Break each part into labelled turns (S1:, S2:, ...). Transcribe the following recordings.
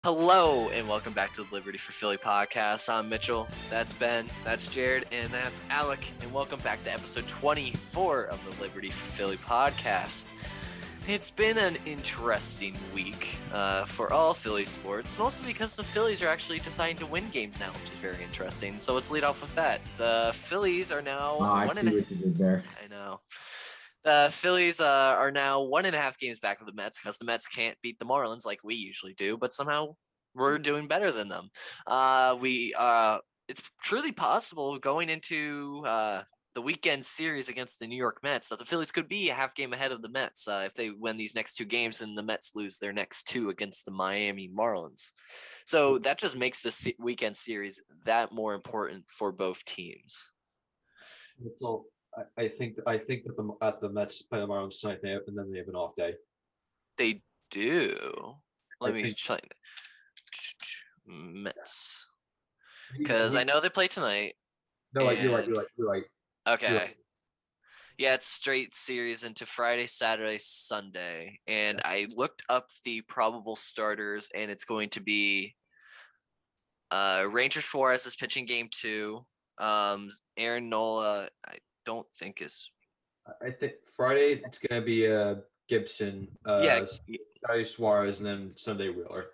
S1: Hello and welcome back to the Liberty for Philly podcast. I'm Mitchell, that's Ben, that's Jared, and that's Alec, and welcome back to episode 24 of the Liberty for Philly podcast. It's been an interesting week for all Philly sports, mostly because the Phillies are actually deciding to win games now, which is very interesting. So let's lead off with that. The Phillies are now
S2: I see what you did there.
S1: I know. The Phillies are now 1.5 games back of the Mets because the Mets can't beat the Marlins like we usually do, but somehow we're doing better than them. It's truly possible going into the weekend series against the New York Mets that the Phillies could be a half game ahead of the Mets if they win these next two games and the Mets lose their next two against the Miami Marlins. So that just makes this weekend series that more important for both teams.
S3: Well, I think that the Mets play tomorrow on tonight, and then they have an off day.
S1: They do. Let me check. Mets, because I know they play tonight.
S3: No, you're right.
S1: Okay.
S3: You're right.
S1: Yeah, it's straight series into Friday, Saturday, Sunday, and I looked up the probable starters, and it's going to be Ranger Suarez is pitching game 2. Aaron Nola, I don't think is.
S3: I think Friday it's gonna be Gibson, Saturday Suarez, and then Sunday Wheeler.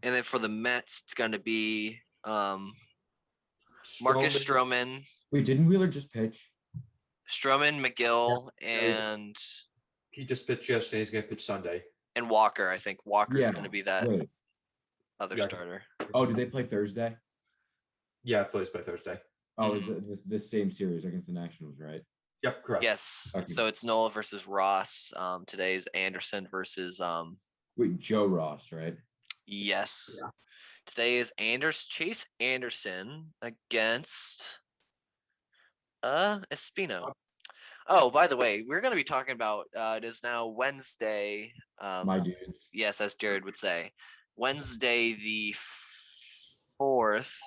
S1: And then for the Mets, it's going to be Marcus Stroman.
S2: Wait, didn't Wheeler just pitch?
S1: Stroman, McGill, and
S3: he just pitched yesterday. He's gonna pitch Sunday.
S1: And Walker, I think Walker's going to be that other starter.
S2: Oh, did they play Thursday?
S3: Yeah, Phillies play Thursday.
S2: Oh, it's the same series against the Nationals, right?
S3: Yep, correct.
S1: Yes. Okay. So it's Nola versus Ross. Today's Anderson versus
S2: Joe Ross, right?
S1: Yes. Yeah. Today is Chase Anderson against Espino. Oh, by the way, we're going to be talking about it is now Wednesday.
S2: My dudes.
S1: Yes, as Jared would say, Wednesday the 4th.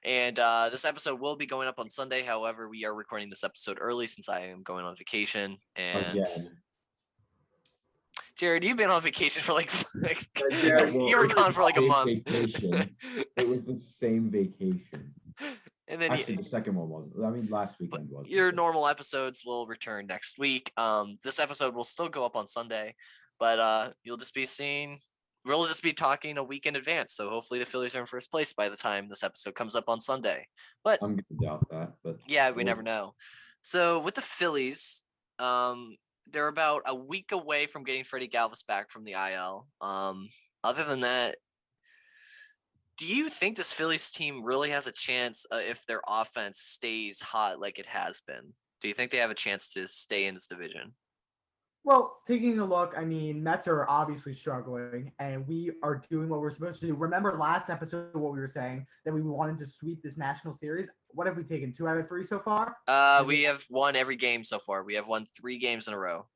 S1: And this episode will be going up on Sunday. However, we are recording this episode early since I am going on vacation. And Jared, you've been on vacation for you were gone for like a month.
S2: Vacation. It was the same vacation.
S1: And then
S2: actually, the second one wasn't. I mean, last weekend was.
S1: Your normal episodes will return next week. This episode will still go up on Sunday, but you'll just be seeing. We'll just be talking a week in advance, so hopefully the Phillies are in first place by the time this episode comes up on Sunday. But
S2: I'm gonna doubt that. But
S1: yeah, we never know. So with the Phillies, they're about a week away from getting Freddie Galvis back from the IL. Other than that, do you think this Phillies team really has a chance if their offense stays hot like it has been? Do you think they have a chance to stay in this division?
S4: Well, taking a look, I mean, Mets are obviously struggling, and we are doing what we're supposed to do. Remember last episode what we were saying, that we wanted to sweep this national series? What have we taken, 2 out of 3 so far?
S1: We have won every game so far. We have won 3 games in a row.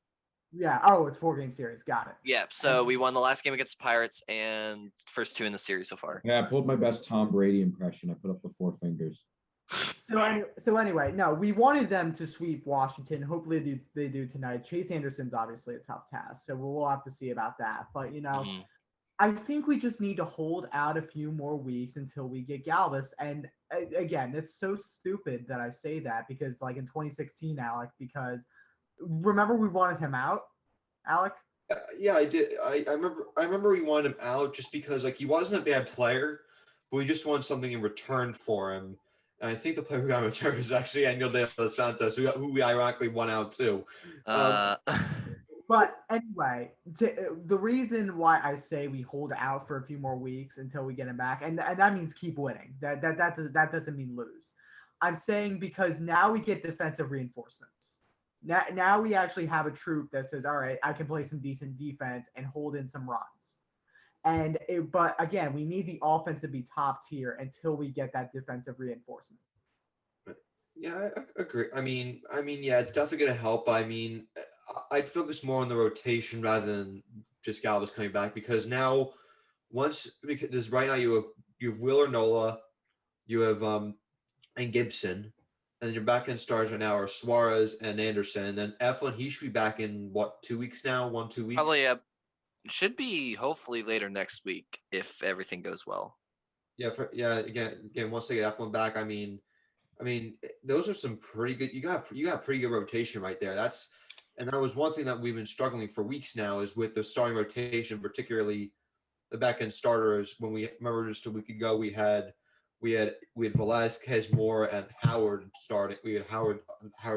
S4: Yeah. Oh, it's 4-game series. Got it.
S1: Yeah. So we won the last game against the Pirates and first 2 in the series so far.
S2: Yeah, I pulled my best Tom Brady impression. I put up the 4 fingers.
S4: So anyway, no, we wanted them to sweep Washington. Hopefully they do tonight. Chase Anderson's obviously a tough task, so we'll have to see about that. But, I think we just need to hold out a few more weeks until we get Galvis. And again, it's so stupid that I say that because like in 2016, Alec, because remember we wanted him out, Alec?
S3: Yeah, I did. I remember we wanted him out just because like he wasn't a bad player, but we just wanted something in return for him. And I think the player who got returned was actually Angel de los Santos, who we ironically won out too.
S4: But anyway, the reason why I say we hold out for a few more weeks until we get him back, and that means keep winning. That doesn't mean lose. I'm saying because now we get defensive reinforcements. Now we actually have a troop that says, all right, I can play some decent defense and hold in some runs. But again, we need the offense to be top tier until we get that defensive reinforcement.
S3: Yeah, I agree. I mean, yeah, it's definitely going to help. I mean, I'd focus more on the rotation rather than just Galvis coming back because right now you have Wheeler, Nola, you have and Gibson, and your back end stars right now are Suarez and Anderson. And then Eflin, he should be back in 2 weeks now, 1-2 weeks.
S1: Probably should be hopefully later next week if everything goes well.
S3: Yeah, again, once they get F1 back, I mean, those are some pretty good. You got pretty good rotation right there. And that was one thing that we've been struggling for weeks now is with the starting rotation, particularly the back end starters. When we remember just a week ago, we had Velasquez, Moore, and Howard starting. We had Howard,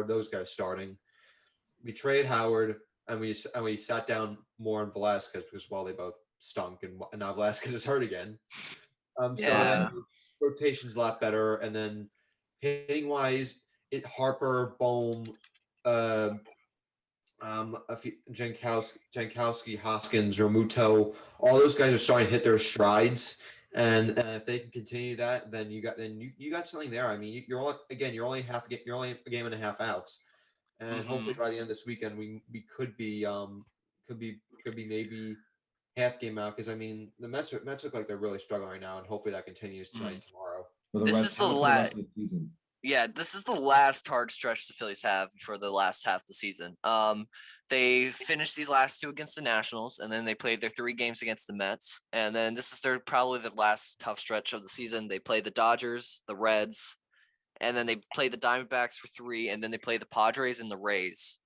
S3: those guys starting. We trade Howard and we sat down Moore and Velasquez because they both stunk and now Velasquez is hurt again. So
S1: Yeah.
S3: rotation's a lot better, and then hitting wise, Harper, Bohm, Jankowski, Hoskins, Romuto, all those guys are starting to hit their strides, and if they can continue that, then you got something there. I mean, you're only a game and a half out, and hopefully by the end of this weekend, we could be maybe half game out, because I mean the Mets look like they're really struggling right now, and hopefully that continues tonight, tomorrow.
S1: This is the last.
S2: season.
S1: Yeah, this is the last hard stretch the Phillies have for the last half of the season. They finished these last two against the Nationals, and then they played their 3 games against the Mets, and then this is probably the last tough stretch of the season. They played the Dodgers, the Reds, and then they played the Diamondbacks for 3, and then they played the Padres and the Rays.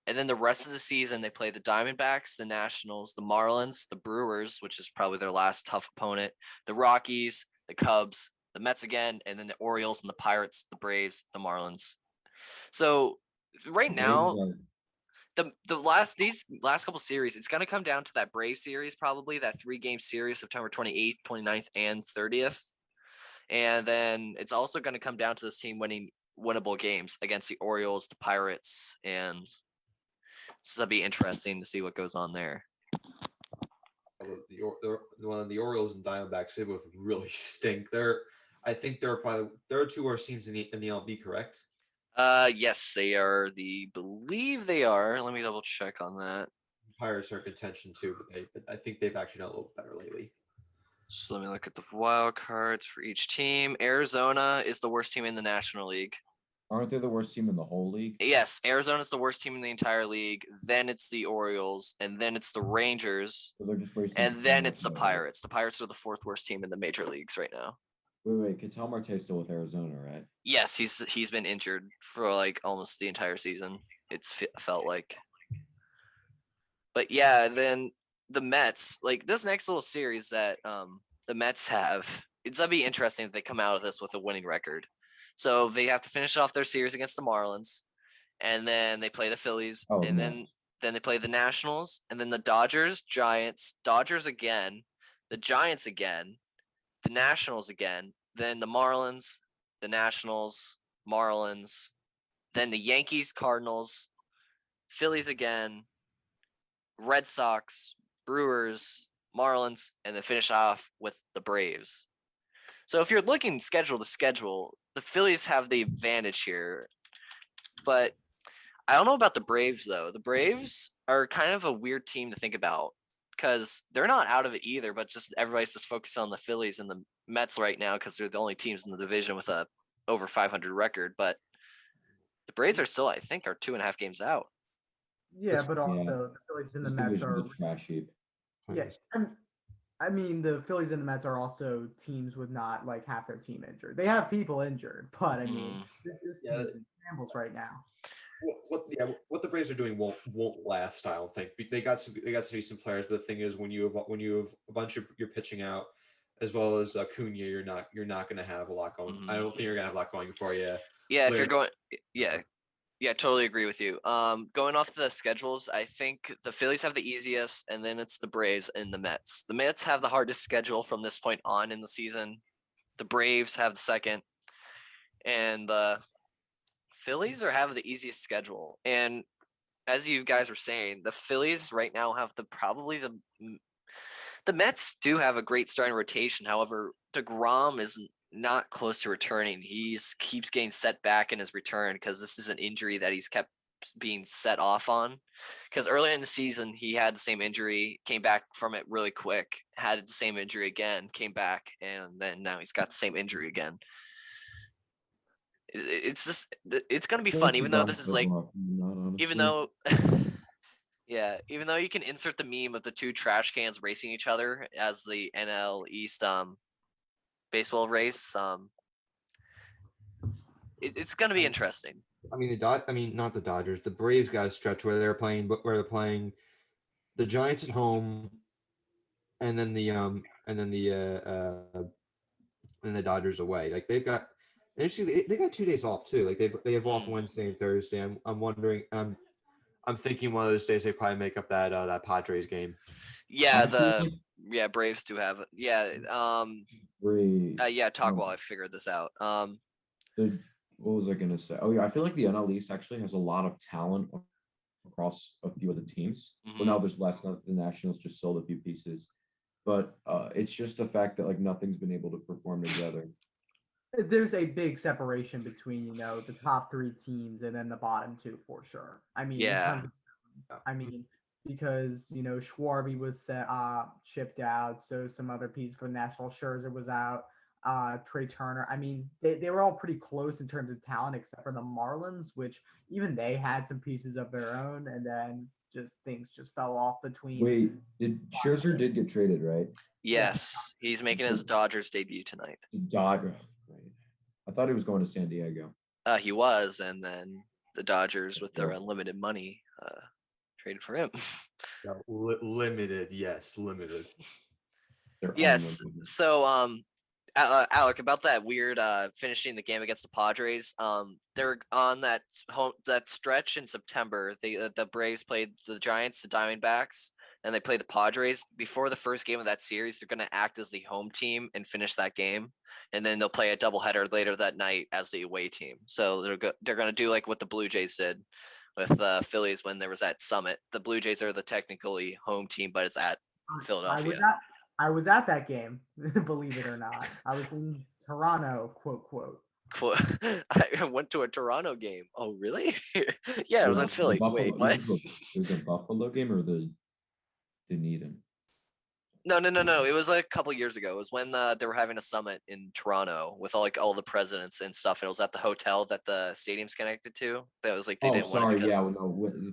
S1: And then the rest of the season, they play the Diamondbacks, the Nationals, the Marlins, the Brewers, which is probably their last tough opponent, the Rockies, the Cubs, the Mets again, and then the Orioles and the Pirates, the Braves, the Marlins. So right now, these last couple series, it's going to come down to that Brave series, probably that 3-game series, September 28th, 29th, and 30th. And then it's also going to come down to this team winning winnable games against the Orioles, the Pirates, and this will be interesting to see what goes on there.
S3: The Orioles and Diamondbacks, they both really stink. I think they're two worst teams in the MLB, correct?
S1: Yes, they are. Believe they are. Let me double check on that.
S3: Pirates are in contention too, but I think they've actually done a little better lately.
S1: So let me look at the wild cards for each team. Arizona is the worst team in the National League.
S2: Aren't they the worst team in the whole league?
S1: Yes, Arizona is the worst team in the entire league. Then it's the Orioles, and then it's the Rangers,
S2: So they're just wasting
S1: and then it's the
S2: time.
S1: Pirates. The Pirates are the 4th worst team in the major leagues right now.
S2: Wait, Ketel Marte's still with Arizona, right?
S1: Yes, he's been injured for like almost the entire season. It's felt like. But yeah, then the Mets, like this next little series that the Mets have, it's gonna be interesting if they come out of this with a winning record. So they have to finish off their series against the Marlins, and then they play the Phillies, and then they play the Nationals, and then the Dodgers, Giants, Dodgers again, the Giants again, the Nationals again, then the Marlins, the Nationals, Marlins, then the Yankees, Cardinals, Phillies again, Red Sox, Brewers, Marlins, and then finish off with the Braves. So if you're looking schedule to schedule, the Phillies have the advantage here. But I don't know about the Braves, though. The Braves are kind of a weird team to think about because they're not out of it either, but just everybody's just focused on the Phillies and the Mets right now because they're the only teams in the division with a over 500 record. But the Braves are still, I think, are 2.5 games out.
S4: Yeah, but also the Phillies and the Mets are
S2: trash heap.
S4: Yeah, I mean the Phillies and the Mets are also teams with not like half their team injured. They have people injured, but I mean this team is in shambles right now.
S3: What the Braves are doing won't last. I don't think they got some decent players, but the thing is when you have a bunch of your pitching out as well as Acuna, you're not going to have a lot going. I don't think you're going to have a lot going for you.
S1: Yeah, if you're going, yeah, totally agree with you. Going off the schedules, I think the Phillies have the easiest, and then it's the Braves and the Mets. The Mets have the hardest schedule from this point on in the season. The Braves have the second, and the Phillies have the easiest schedule. And as you guys were saying, the Phillies right now have the Mets do have a great starting rotation. However, DeGrom is not close to returning. He keeps getting set back in his return because this is an injury that he's kept being set off on. Because earlier in the season, he had the same injury, came back from it really quick, had the same injury again, came back, and then now he's got the same injury again. It's going to be fun, even though this is like, even though Yeah, even though you can insert the meme of the two trash cans racing each other as the NL East baseball race, it's gonna be interesting.
S3: I mean, not the Dodgers. The Braves got a stretch where they're playing the Giants at home, and then the Dodgers away. Like they've got, and actually they got 2 days off too. Like they have off Wednesday and Thursday. I'm wondering. I'm thinking one of those days they probably make up that Padres game.
S1: Yeah,
S2: I feel
S1: Braves do have it. Yeah, talk while I figured this out.
S2: what was I gonna say? Oh yeah, I feel like the NL East actually has a lot of talent across a few of the teams. Well, now there's less. The Nationals just sold a few pieces, but it's just the fact that like nothing's been able to perform together.
S4: There's a big separation between the top three teams and then the bottom two for sure. I mean, in
S1: Yeah.
S4: terms of, because Schwarby was shipped out, so some other pieces for the National Scherzer was out. Trey Turner. I mean, they were all pretty close in terms of talent, except for the Marlins, which even they had some pieces of their own, and then just things just fell off between.
S2: Wait, Scherzer did get traded, right?
S1: Yes, he's making his Dodgers debut tonight.
S2: Dodger. Right. I thought he was going to San Diego.
S1: He was, and then the Dodgers, with their unlimited money, traded for him.
S3: Limited, yes, limited.
S1: Yes. So, Alec, about that weird finishing the game against the Padres. They're on that stretch in September. The Braves played the Giants, the Diamondbacks, and they played the Padres. Before the first game of that series, they're going to act as the home team and finish that game, and then they'll play a doubleheader later that night as the away team. So they're going to do like what the Blue Jays did with the Phillies when there was that summit. The Blue Jays are the technically home team, but it's at Philadelphia.
S4: I was at that game, believe it or not. I was in Toronto, quote.
S1: I went to a Toronto game. Oh, really? Yeah, it was in Philly. Wait, what?
S2: It was a Buffalo game or the Dunedin?
S1: No. It was like a couple years ago. It was when they were having a summit in Toronto with all the presidents and stuff. And it was at the hotel that the stadium's connected to. That was like they didn't want to.
S2: Yeah,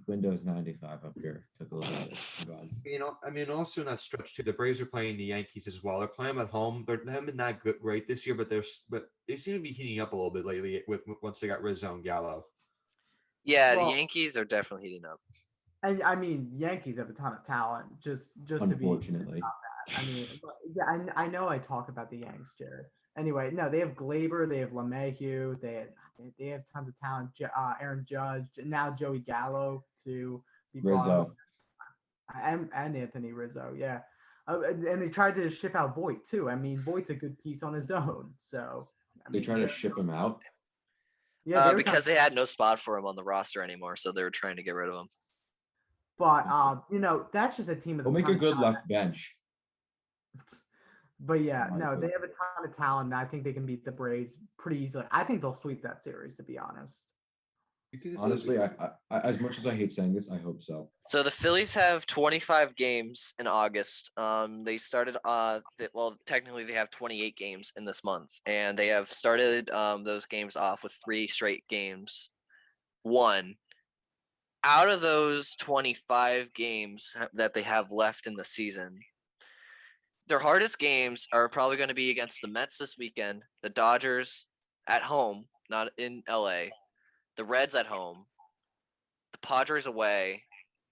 S2: Windows 95 up here. Took a look at it.
S3: I mean, also in that stretch too, the Braves are playing the Yankees as well. They're playing them at home. They haven't been that great this year, but they seem to be heating up a little bit lately. Once they got Rizzo and Gallo.
S1: Yeah, the Yankees are definitely heating up.
S4: And I mean, Yankees have a ton of talent. Just
S2: unfortunately.
S4: I mean, yeah, I know I talk about the Yanks, Jared. Anyway, no, they have Glaber, they have LeMahieu, they have tons of talent. Aaron Judge, and now Joey Gallo to be
S2: Rizzo,
S4: and Anthony Rizzo, yeah. And they tried to ship out Voit too. I mean, Voit's a good piece on his own. So
S2: they try to ship him out.
S1: Yeah, because they had no spot for him on the roster anymore, so they were trying to get rid of him.
S4: But that's just a team of.
S2: We'll make a good left bench.
S4: But yeah, no, they have a ton of talent, and I think they can beat the Braves pretty easily. I think they'll sweep that series, to be honest.
S2: Honestly, I as much as I hate saying this, I hope so.
S1: So the Phillies have 25 games in August. They started technically they have 28 games in this month, and they have started those games off with 3 straight games won. Out of those 25 games that they have left in the season, their hardest games are probably going to be against the Mets this weekend, the Dodgers at home, not in LA, the Reds at home, the Padres away,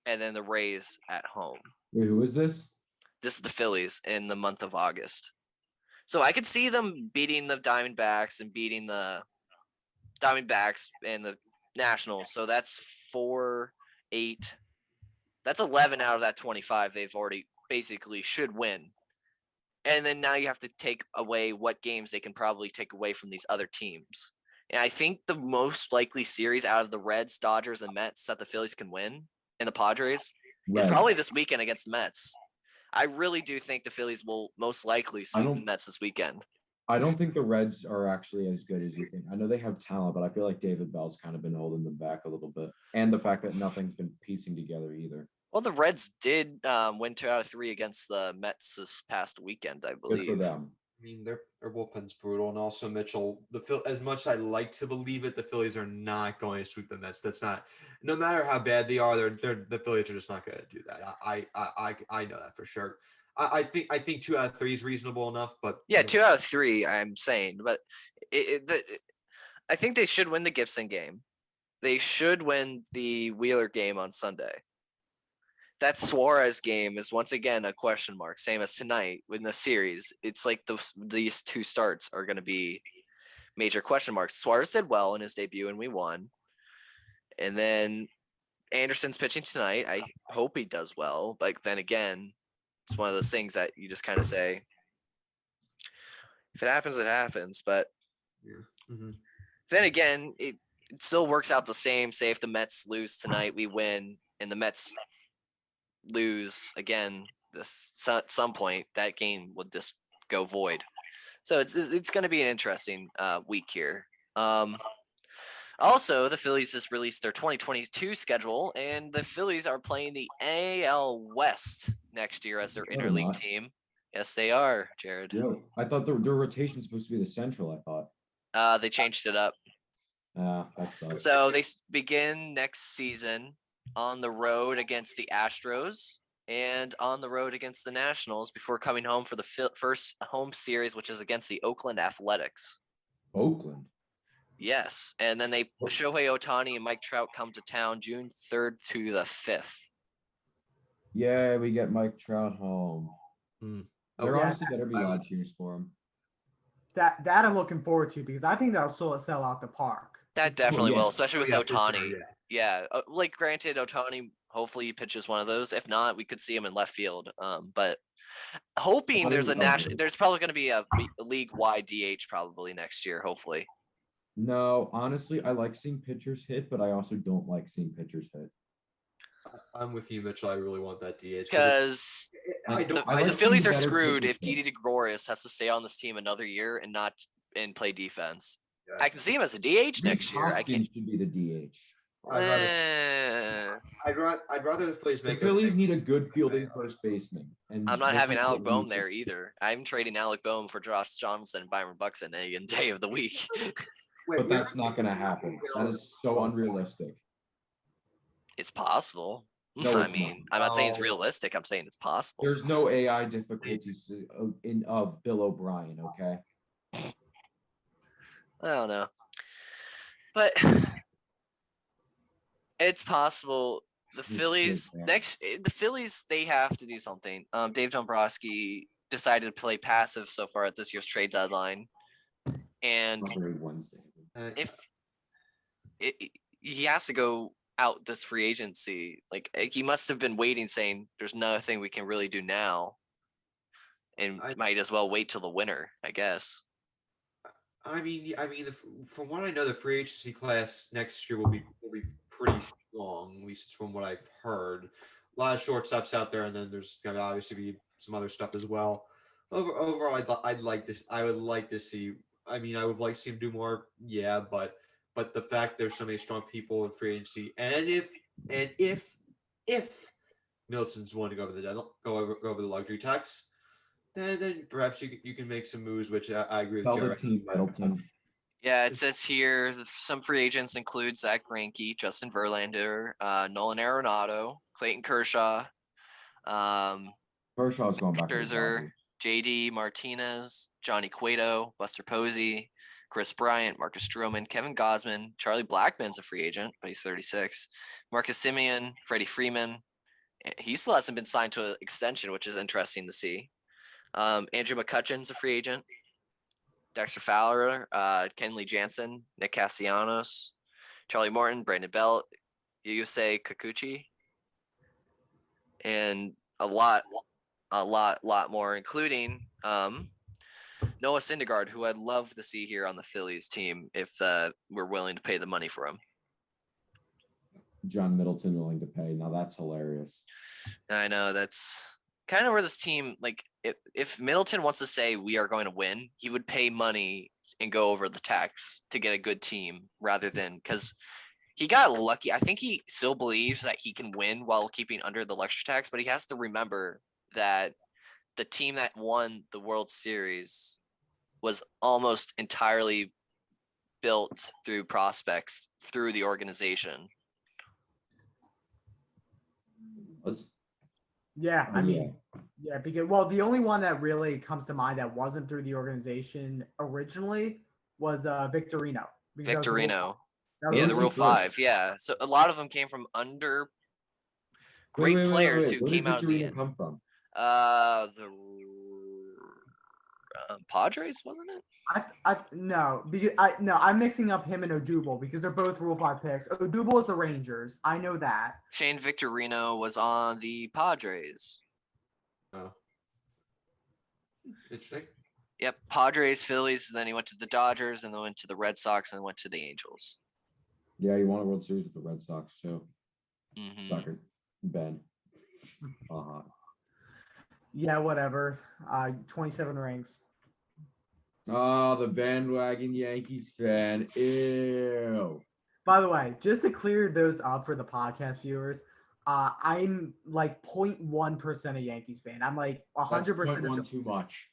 S1: and then the Rays at home.
S2: Wait, who is this?
S1: This is the Phillies in the month of August. So I could see them beating the Diamondbacks and beating the Diamondbacks and the Nationals. So that's 4, 8. That's 11 out of that 25 they've already basically should win. And then now you have to take away what games they can probably take away from these other teams. And I think the most likely series out of the Reds, Dodgers, and Mets that the Phillies can win, and the Padres, is probably this weekend against the Mets. I really do think the Phillies will most likely sweep the Mets this weekend.
S2: I don't think the Reds are actually as good as you think. I know they have talent, but I feel like David Bell's kind of been holding them back a little bit. And the fact that nothing's been piecing together either.
S1: Well, the Reds did win 2 out of 3 against the Mets this past weekend, I believe.
S2: Good for them.
S3: I mean, their bullpen's brutal, and also Mitchell. As much as I like to believe it, the Phillies are not going to sweep the Mets. That's not. No matter how bad they are, the Phillies are just not going to do that. I know that for sure. I think 2 out of 3 is reasonable enough, but
S1: Yeah, 2 out of 3. I'm saying, but I think they should win the Gibson game. They should win the Wheeler game on Sunday. That Suarez game is once again a question mark, same as tonight in the series. It's like these 2 starts are going to be major question marks. Suarez did well in his debut and we won. And then Anderson's pitching tonight. I hope he does well. But then again, it's one of those things that you just kind of say, if it happens, it happens. But then again, it still works out the same. Say if the Mets lose tonight, we win, and the Mets lose again at some point, that game would just go void. So it's going to be an interesting week here. Also, the Phillies just released their 2022 schedule, and the Phillies are playing the AL West next year as their interleague team. Yes, they are, Jared.
S2: Yeah, I thought their rotation is supposed to be the Central. I thought.
S1: They changed it up.
S2: That sucks.
S1: So they begin next season on the road against the Astros and on the road against the Nationals before coming home for the first home series, which is against the Oakland Athletics.
S2: Oakland?
S1: Yes. And then Shohei Ohtani and Mike Trout come to town June 3rd to the 5th.
S2: Yeah, we get Mike Trout home. There honestly better be odd cheers for him.
S4: That I'm looking forward to because I think that'll sell out the park.
S1: That definitely will, especially with Ohtani. Yeah. Like, granted, Ohtani, hopefully he pitches one of those. If not, we could see him in left field. But hoping there's probably going to be a league-wide DH probably next year, hopefully.
S2: No, honestly, I like seeing pitchers hit, but I also don't like seeing pitchers hit.
S3: I'm with you, Mitchell. I really want that DH
S1: because the Phillies are screwed if Didi Gregorius has to stay on this team another year and play defense. Yeah. I can see him as a DH next year.
S2: Hoskins should be the DH.
S3: I'd rather the Phillies make.
S2: The Phillies need a good fielding first baseman. And
S1: I'm not having Alec Boehm there either. I'm trading Alec Boehm for Josh Johnson and Byron Buxton any day of the week.
S2: But that's not going to happen. That is so unrealistic.
S1: It's possible. No, I mean, I'm not saying it's realistic. I'm saying it's possible.
S2: There's no AI difficulties of Bill O'Brien, okay?
S1: I don't know. But it's possible. The Phillies, they have to do something. Dave Dombrowski decided to play passive so far at this year's trade deadline. And if he has to go out this free agency, like he must have been waiting, saying there's nothing we can really do now, and might as well wait till the winter, I guess.
S3: I mean, from what I know, the free agency class next year will be pretty strong, at least from what I've heard. A lot of shortstops out there, and then there's going to obviously be some other stuff as well. Overall, I would like to see. I mean, I would like to see him do more. Yeah, but the fact there's so many strong people in free agency, and if Middleton's willing to go over the luxury tax, then perhaps you can make some moves, which I agree with Jared.
S2: Middleton.
S1: Yeah, it says here some free agents include Zach Greinke, Justin Verlander, Nolan Arenado, Clayton Kershaw,
S2: Kershaw's going back.
S1: Scherzer, JD Martinez, Johnny Cueto, Buster Posey, Chris Bryant, Marcus Stroman, Kevin Gausman, Charlie Blackmon's a free agent, but he's 36. Marcus Semien, Freddie Freeman. He still hasn't been signed to an extension, which is interesting to see. Andrew McCutcheon's a free agent. Dexter Fowler, Kenley Jansen, Nick Castellanos, Charlie Morton, Brandon Belt, Yusei Kikuchi, and a lot more, including Noah Syndergaard, who I'd love to see here on the Phillies team if we're willing to pay the money for him.
S2: John Middleton willing to pay. Now that's hilarious.
S1: I know, that's kind of where this team, like, if Middleton wants to say we are going to win, he would pay money and go over the tax to get a good team rather than, because he got lucky. I think he still believes that he can win while keeping under the luxury tax, but he has to remember that the team that won the World Series was almost entirely built through prospects through the organization.
S4: Yeah, I
S2: Oh,
S4: mean, yeah, because the only one that really comes to mind that wasn't through the organization originally was Victorino. Because that was the Rule
S1: Victorino.
S4: that was
S1: Yeah,
S4: the
S1: the
S4: Rule
S1: Rule
S2: Wait,
S1: 5. Yeah. So a lot of them came from under
S2: wait,
S1: great
S2: wait, wait, wait,
S1: players
S2: wait.
S1: who
S2: Where did
S1: came out at the
S2: Victorino
S1: end.
S2: come from?
S1: The Padres, wasn't it?
S4: No, because I'm mixing up him and Odubel because they're both Rule 5 picks. Odubel is the Rangers. I know that.
S1: Shane Victorino was on the Padres.
S3: Oh. Interesting.
S1: Yep, Padres, Phillies, and then he went to the Dodgers, and then went to the Red Sox, and then went to the Angels.
S2: Yeah, he won a World Series with the Red Sox, so
S1: Mhm.
S2: sucker. Ben. Uh-huh.
S4: Yeah, whatever. 27 rings.
S2: Oh, the bandwagon Yankees fan. Ew.
S4: By the way, just to clear those up for the podcast viewers, I'm like 0.1% a Yankees fan. I'm like
S2: That's
S4: 100%.
S2: one too much.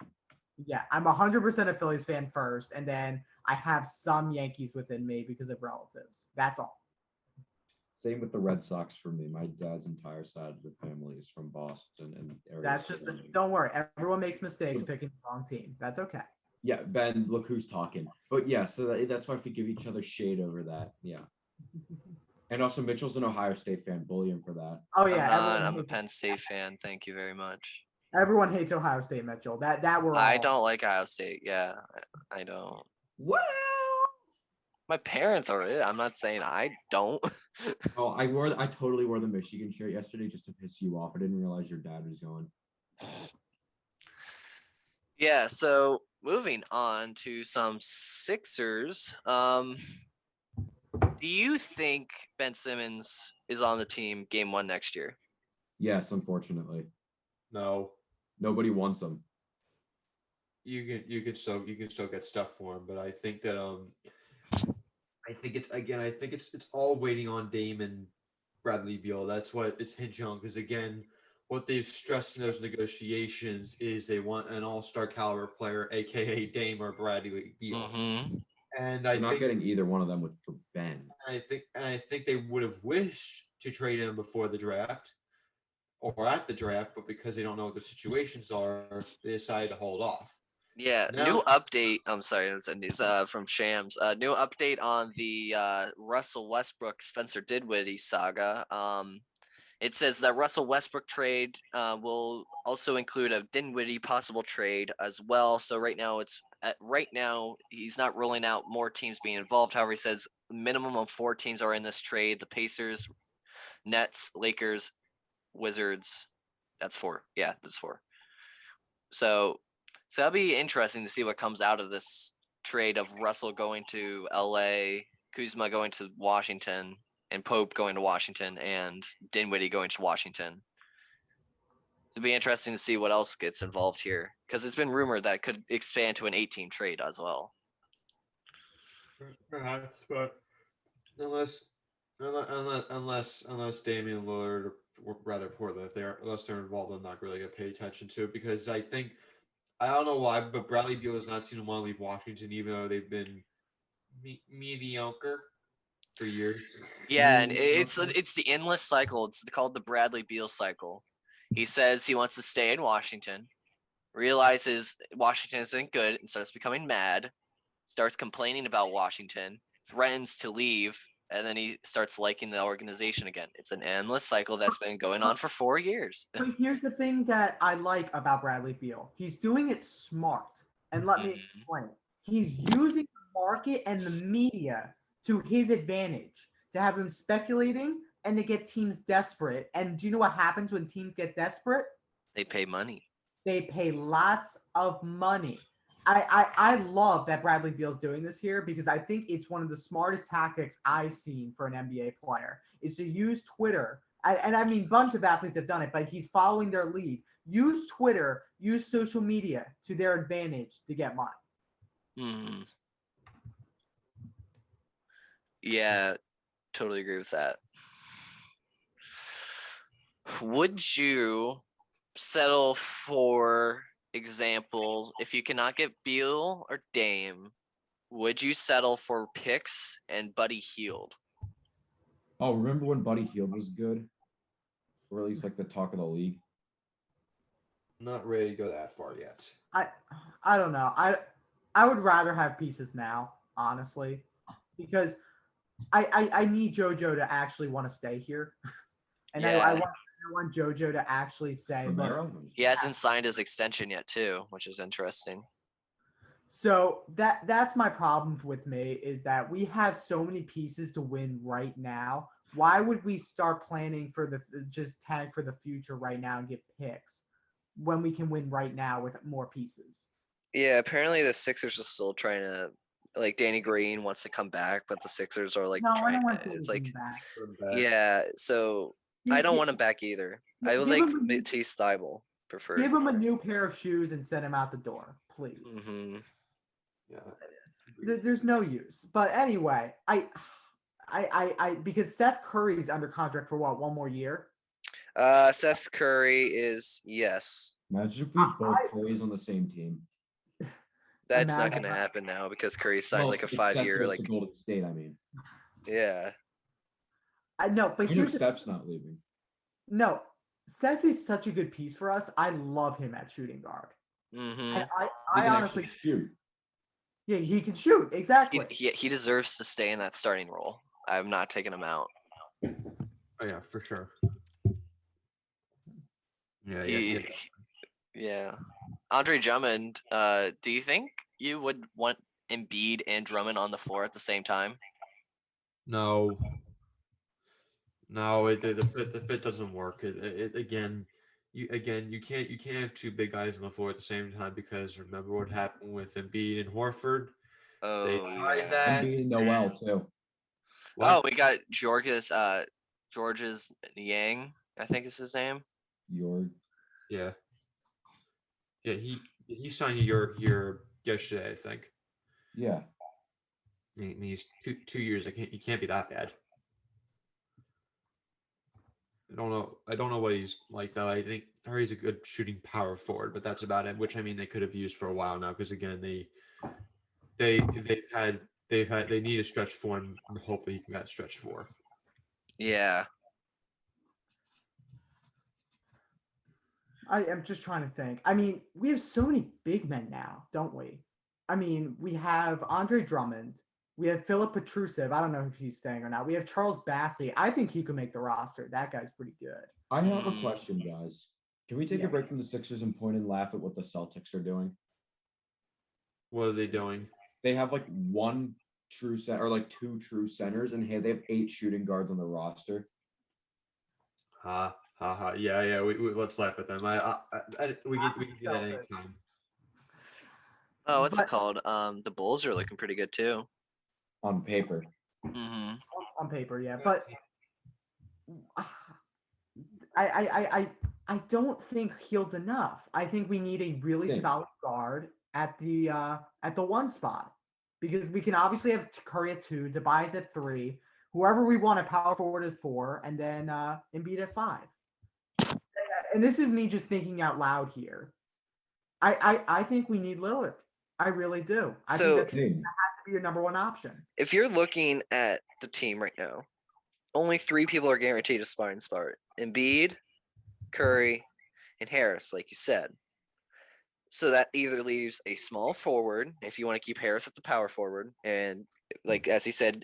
S4: Yeah, I'm 100% a Phillies fan first, and then I have some Yankees within me because of relatives. That's all.
S2: Same with the Red Sox for me. My dad's entire side of the family is from Boston and area.
S4: That's just don't worry. Everyone makes mistakes picking the wrong team. That's okay.
S2: Yeah, Ben, look who's talking. But yeah, so that's why we give each other shade over that. Yeah. And also Mitchell's an Ohio State fan. Bully him for that.
S4: Oh yeah,
S1: I'm a Penn State fan. Thank you very much.
S4: Everyone hates Ohio State, Mitchell. That we're all.
S1: I don't like Ohio State. Yeah, I don't.
S2: Well,
S1: My parents are it. I'm not saying I don't.
S2: oh, I totally wore the Michigan shirt yesterday just to piss you off. I didn't realize your dad was going.
S1: Yeah, so moving on to some Sixers. Do you think Ben Simmons is on the team game 1 next year?
S2: Yes, unfortunately.
S3: No.
S2: Nobody wants him.
S3: You could still get stuff for him, but I think that I think it's all waiting on Dame and Bradley Beal. That's what it's hinging on, because again, what they've stressed in those negotiations is they want an all-star caliber player, aka Dame or Bradley Beal.
S1: Mm-hmm.
S3: And
S2: They're not getting either one of them for Ben.
S3: I think they would have wished to trade him before the draft or at the draft, but because they don't know what the situations are, they decided to hold off.
S1: Yeah,
S3: Now-
S1: new update. I'm sorry, it's from Shams. New update on the Russell Westbrook Spencer Dinwiddie saga. It says that Russell Westbrook trade will also include a Dinwiddie possible trade as well. So right now he's not ruling out more teams being involved. However, he says minimum of 4 teams are in this trade: the Pacers, Nets, Lakers, Wizards. That's 4. Yeah, that's 4. So that'll be interesting to see what comes out of this trade of Russell going to LA, Kuzma going to Washington, and Pope going to Washington, and Dinwiddie going to Washington. It'll be interesting to see what else gets involved here, because it's been rumored that it could expand to an 8-team trade as well.
S3: Perhaps, but unless Damian Lillard, or rather Portland, unless they're involved, I'm not really gonna pay attention to it, because I don't know why, but Bradley Beal has not seen him want to leave Washington, even though they've been mediocre for years.
S1: Yeah, and it's the endless cycle. It's called the Bradley Beal cycle. He says he wants to stay in Washington, realizes Washington isn't good, and starts becoming mad, starts complaining about Washington, threatens to leave, and then he starts liking the organization again. It's an endless cycle that's been going on for 4 years.
S4: But here's the thing that I like about Bradley Beal. He's doing it smart. And let me explain. He's using the market and the media to his advantage, to have him speculating and to get teams desperate. And do you know what happens when teams get desperate?
S1: They pay money.
S4: They pay lots of money. I love that Bradley Beal's doing this here, because I think it's one of the smartest tactics I've seen for an NBA player, is to use Twitter. And I mean, a bunch of athletes have done it, but he's following their lead. Use Twitter, use social media to their advantage to get money.
S1: Mm-hmm. Yeah, totally agree with that. Would you settle for example, if you cannot get Beal or Dame, would you settle for picks and Buddy Hield?
S2: Oh, remember when Buddy Hield was good? Or at least like the talk of the league.
S3: Not ready to go that far yet.
S4: I don't know. I would rather have pieces now, honestly, because I need JoJo to actually want to stay here, and
S1: Yeah.
S4: I want JoJo to actually say, look.
S2: Romero?
S1: He hasn't signed his extension yet, too, which is interesting.
S4: So that's my problem with me is that we have so many pieces to win right now. Why would we start planning for just tag for the future right now and get picks when we can win right now with more pieces?
S1: Yeah, apparently the Sixers are still trying to, like, Danny Green wants to come back, but the Sixers are like
S4: No, I
S1: trying.
S4: don't want
S1: It's
S4: Danny
S1: like,
S4: Green back.
S1: yeah. So I don't want him back either. I would
S4: give
S1: like
S4: him a-
S1: Matisse Thybulle preferred.
S4: Give him a new pair of shoes and send him out the door, please.
S1: Mm-hmm.
S3: Yeah.
S4: There's no use. But anyway, I because Seth Curry's under contract for what, one more year?
S1: Seth Curry is yes.
S2: Imagine if we both Currys on the same team.
S1: That's not
S4: Imagine.
S1: going to happen now because Curry signed
S2: Well,
S1: like a
S2: if Seth
S1: 5-year,
S2: goes
S1: like
S2: to Golden State, I mean.
S1: yeah.
S4: I know, but
S2: I know
S4: here's the
S2: Steph's not leaving.
S4: no. Seth is such a good piece for us. I love him at shooting guard.
S1: Mm-hmm.
S4: And
S2: He
S4: I
S2: can
S4: honestly,
S2: actually shoot.
S4: yeah, he can shoot exactly.
S1: He deserves to stay in that starting role. I'm not taking him out.
S3: Oh yeah, for sure. Yeah,
S1: Yeah. Andre Drummond, do you think you would want Embiid and Drummond on the floor at the same time?
S3: No, the fit doesn't work. You can't have two big guys on the floor at the same time because remember what happened with Embiid and Horford. They
S1: Oh,
S3: tried
S1: yeah.
S3: that.
S2: And being Noel too.
S1: Oh, we got George's Yang, I think is his name.
S2: Your
S3: Yeah. He signed your yesterday, I think.
S2: yeah.
S3: I mean, he's 2 years. He can't be that bad. I don't know what he's like though. I think he's a good shooting power forward, but that's about it. Which I mean, they could have used for a while now because again, they need a stretch four, and hopefully he can get a stretch four.
S1: Yeah.
S4: I am just trying to think. I mean, we have so many big men now, don't we? I mean, we have Andre Drummond. We have Philip Petrusev. I don't know if he's staying or not. We have Charles Bassey. I think he could make the roster. That guy's pretty good.
S2: I have a question, guys. Can we take
S4: Yeah.
S2: a break from the Sixers and point and laugh at what the Celtics are doing?
S3: What are they doing?
S2: They have like one true center or like two true centers, and hey, they have 8 shooting guards on the roster.
S3: Ha ha ha! Yeah. We let's laugh at them. We can do that anytime.
S1: Oh, what's it
S4: But-
S1: called? The Bulls are looking pretty good too.
S2: On paper.
S1: Mm-hmm.
S4: On paper, yeah. But I don't think Hield's enough. I think we need a really
S2: Same.
S4: solid guard at the one spot because we can obviously have Curry at 2, Tobias at 3, whoever we want at power forward at 4, and then Embiid at 5. And this is me just thinking out loud here. I think we need Lillard. I really do. I think that's
S2: Same.
S4: be your number one option.
S1: If you're looking at the team right now, only 3 people are guaranteed a starting spot: Embiid, Curry, and Harris, like you said. So that either leaves a small forward if you want to keep Harris at the power forward, and like as he said,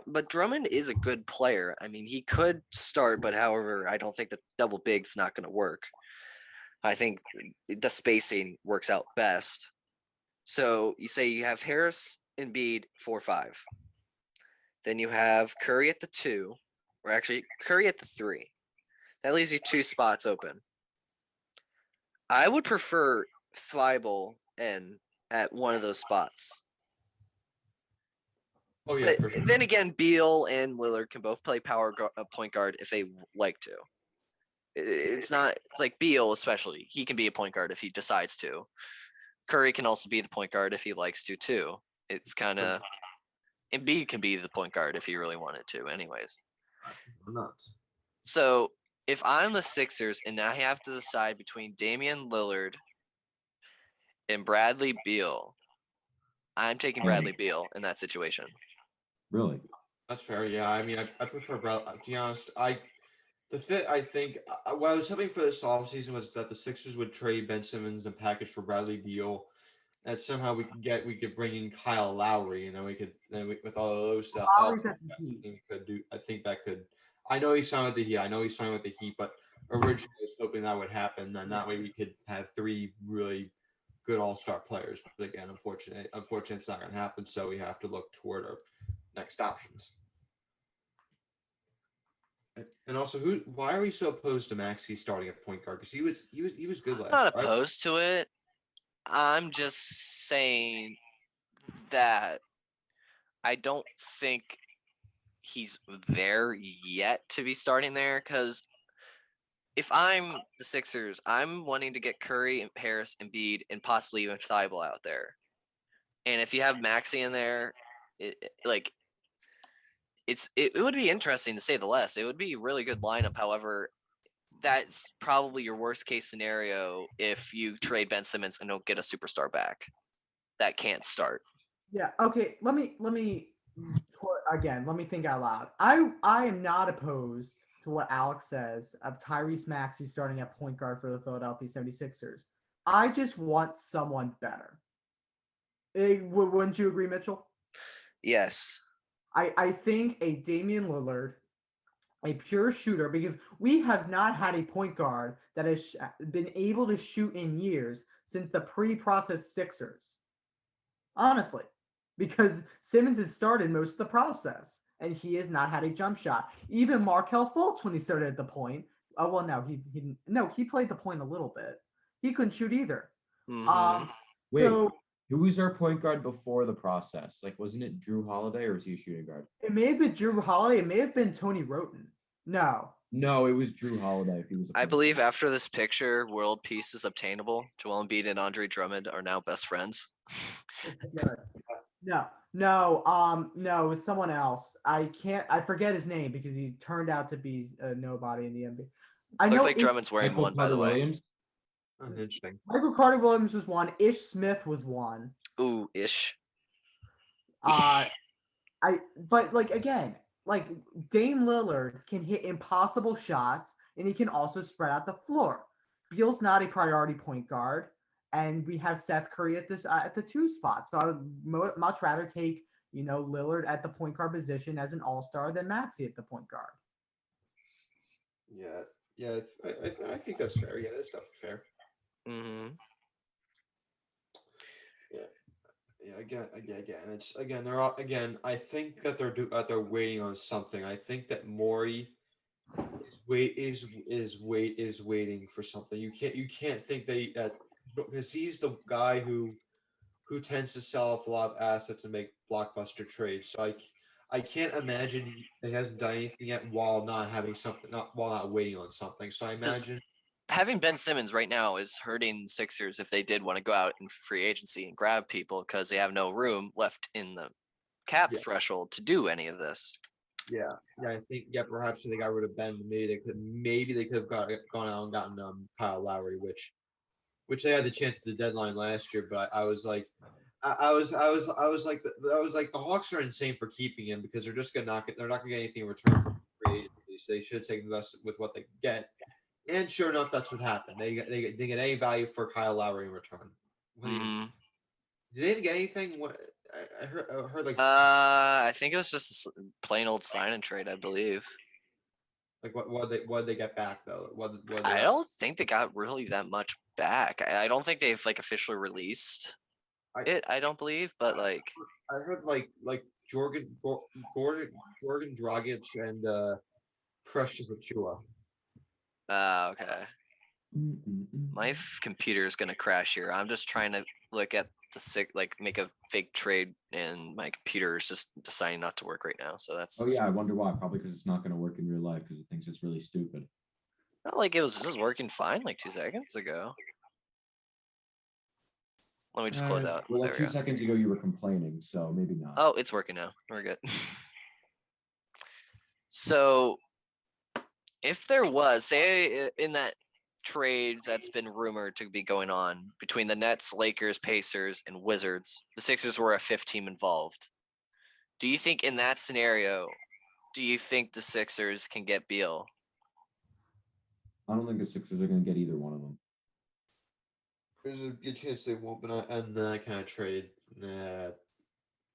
S1: but Drummond is a good player. I mean, he could start, but however, I don't think the double big's not going to work. I think the spacing works out best. So you say you have Harris, Embiid, 4-5. Then you have Curry at the 2, or actually Curry at the 3. That leaves you 2 spots open. I would prefer Thybulle and at one of those spots.
S3: Oh yeah,
S1: But
S3: for sure.
S1: then again, Beal and Lillard can both play point guard if they like to. It's like Beal especially. He can be a point guard if he decides to. Curry can also be the point guard if he likes to too. It's kind of Embiid can be the point guard if he really wanted to anyways.
S3: I'm not.
S1: So if I'm the Sixers and I have to decide between Damian Lillard and Bradley Beal. I'm taking Bradley Beal in that situation.
S2: Really?
S3: That's fair. Yeah, I mean, I prefer Bradley. To be honest, I think what I was hoping for this offseason was that the Sixers would trade Ben Simmons and package for Bradley Beal. That somehow we could bring in Kyle Lowry, and then with all of those stuff,
S4: Lowry's at the Heat.
S3: I think that could. I know he signed with the Heat. I know he signed with the Heat, but originally I was hoping that would happen, and that way we could have 3 really good all-star players. But again, unfortunately, it's not going to happen. So we have to look toward our next options. And also, why are we so opposed to Maxey starting at point guard? Because he was good last
S1: I'm
S3: year.
S1: not opposed to it. I'm just saying that I don't think he's there yet to be starting there, because if I'm the Sixers, I'm wanting to get Curry and Harris, Embiid, and possibly even Thibault out there. And if you have Maxey in there, it would be interesting to say the least. It would be a really good lineup. However, that's probably your worst case scenario if you trade Ben Simmons and don't get a superstar back that can't start.
S4: Yeah. Okay. Let me again. Let me think out loud. I am not opposed to what Alex says of Tyrese Maxey starting at point guard for the Philadelphia 76ers. I just want someone better. Wouldn't you agree, Mitchell?
S1: Yes.
S4: I think a Damian Lillard, a pure shooter, because we have not had a point guard that has been able to shoot in years since the pre-process Sixers. Honestly, because Simmons has started most of the process, and he has not had a jump shot. Even Markelle Fultz, when he started at the point, he played the point a little bit. He couldn't shoot either.
S1: Mm-hmm.
S2: Wait,
S4: So
S2: who was our point guard before the process? Like, wasn't it Drew Holiday, or was he a shooting guard?
S4: it may have been Drew Holiday. It may have been Tony Roten.
S2: No, it was Drew Holiday. If he was,
S1: I believe after this picture, world peace is obtainable. Joel Embiid and Andre Drummond are now best friends.
S4: No, it was someone else. I forget his name because he turned out to be a nobody in the NBA.
S1: Looks like Drummond's wearing one, by the way.
S2: Williams.
S3: Oh, interesting.
S4: Michael Carter Williams was one. Ish Smith was one.
S1: Ooh, ish.
S4: But again, Dame Lillard can hit impossible shots, and he can also spread out the floor. Beal's not a priority point guard, and we have Seth Curry at the 2 spot. So I would much rather take Lillard at the point guard position as an all-star than Maxey at the point guard.
S3: Yeah, I think that's fair. Yeah, that's definitely fair.
S1: Mm-hmm.
S3: Again. I think that they're waiting on something. I think that Morey is waiting for something. You can't think that because he's the guy who tends to sell off a lot of assets and make blockbuster trades. So I can't imagine he hasn't done anything yet while not waiting on something. So I imagine
S1: having Ben Simmons right now is hurting the Sixers if they did want to go out in free agency and grab people, because they have no room left in the cap threshold to do any of this.
S3: Yeah, I think perhaps if they got rid of Ben, maybe they could have gone out and gotten Kyle Lowry, which they had the chance at the deadline last year. But I was like, the Hawks are insane for keeping him because they're just they're not gonna get anything in return for free agency. So they should take the best with what they get. And sure enough, that's what happened. They get any value for Kyle Lowry in return.
S1: Mm-hmm.
S3: Did they even get anything? What I heard like.
S1: I think it was just a plain old sign and trade, I believe.
S3: Like what they get back though?
S1: I don't think they got really that much back. I don't think they've officially released it. I don't believe, but
S3: I heard like Gordon Dragic and Precious Achua.
S1: Okay. My computer is gonna crash here. I'm just trying to look at make a fake trade, and my computer is just deciding not to work right now. So that's.
S2: Oh yeah, I wonder why. Probably because it's not going to work in real life because it thinks it's really stupid.
S1: Not like it was just working fine 2 seconds ago. Let me just close out.
S2: Well, 2 seconds ago you were complaining, so maybe not.
S1: Oh, it's working now. We're good. So, if there was, say, in that trades that's been rumored to be going on between the Nets, Lakers, Pacers, and Wizards. The Sixers were a fifth team involved. Do you think in that scenario, do you think the Sixers can get Beal?
S2: I don't think the Sixers are going to get either one of them.
S3: There's a good chance they won't, but and that kind of trade.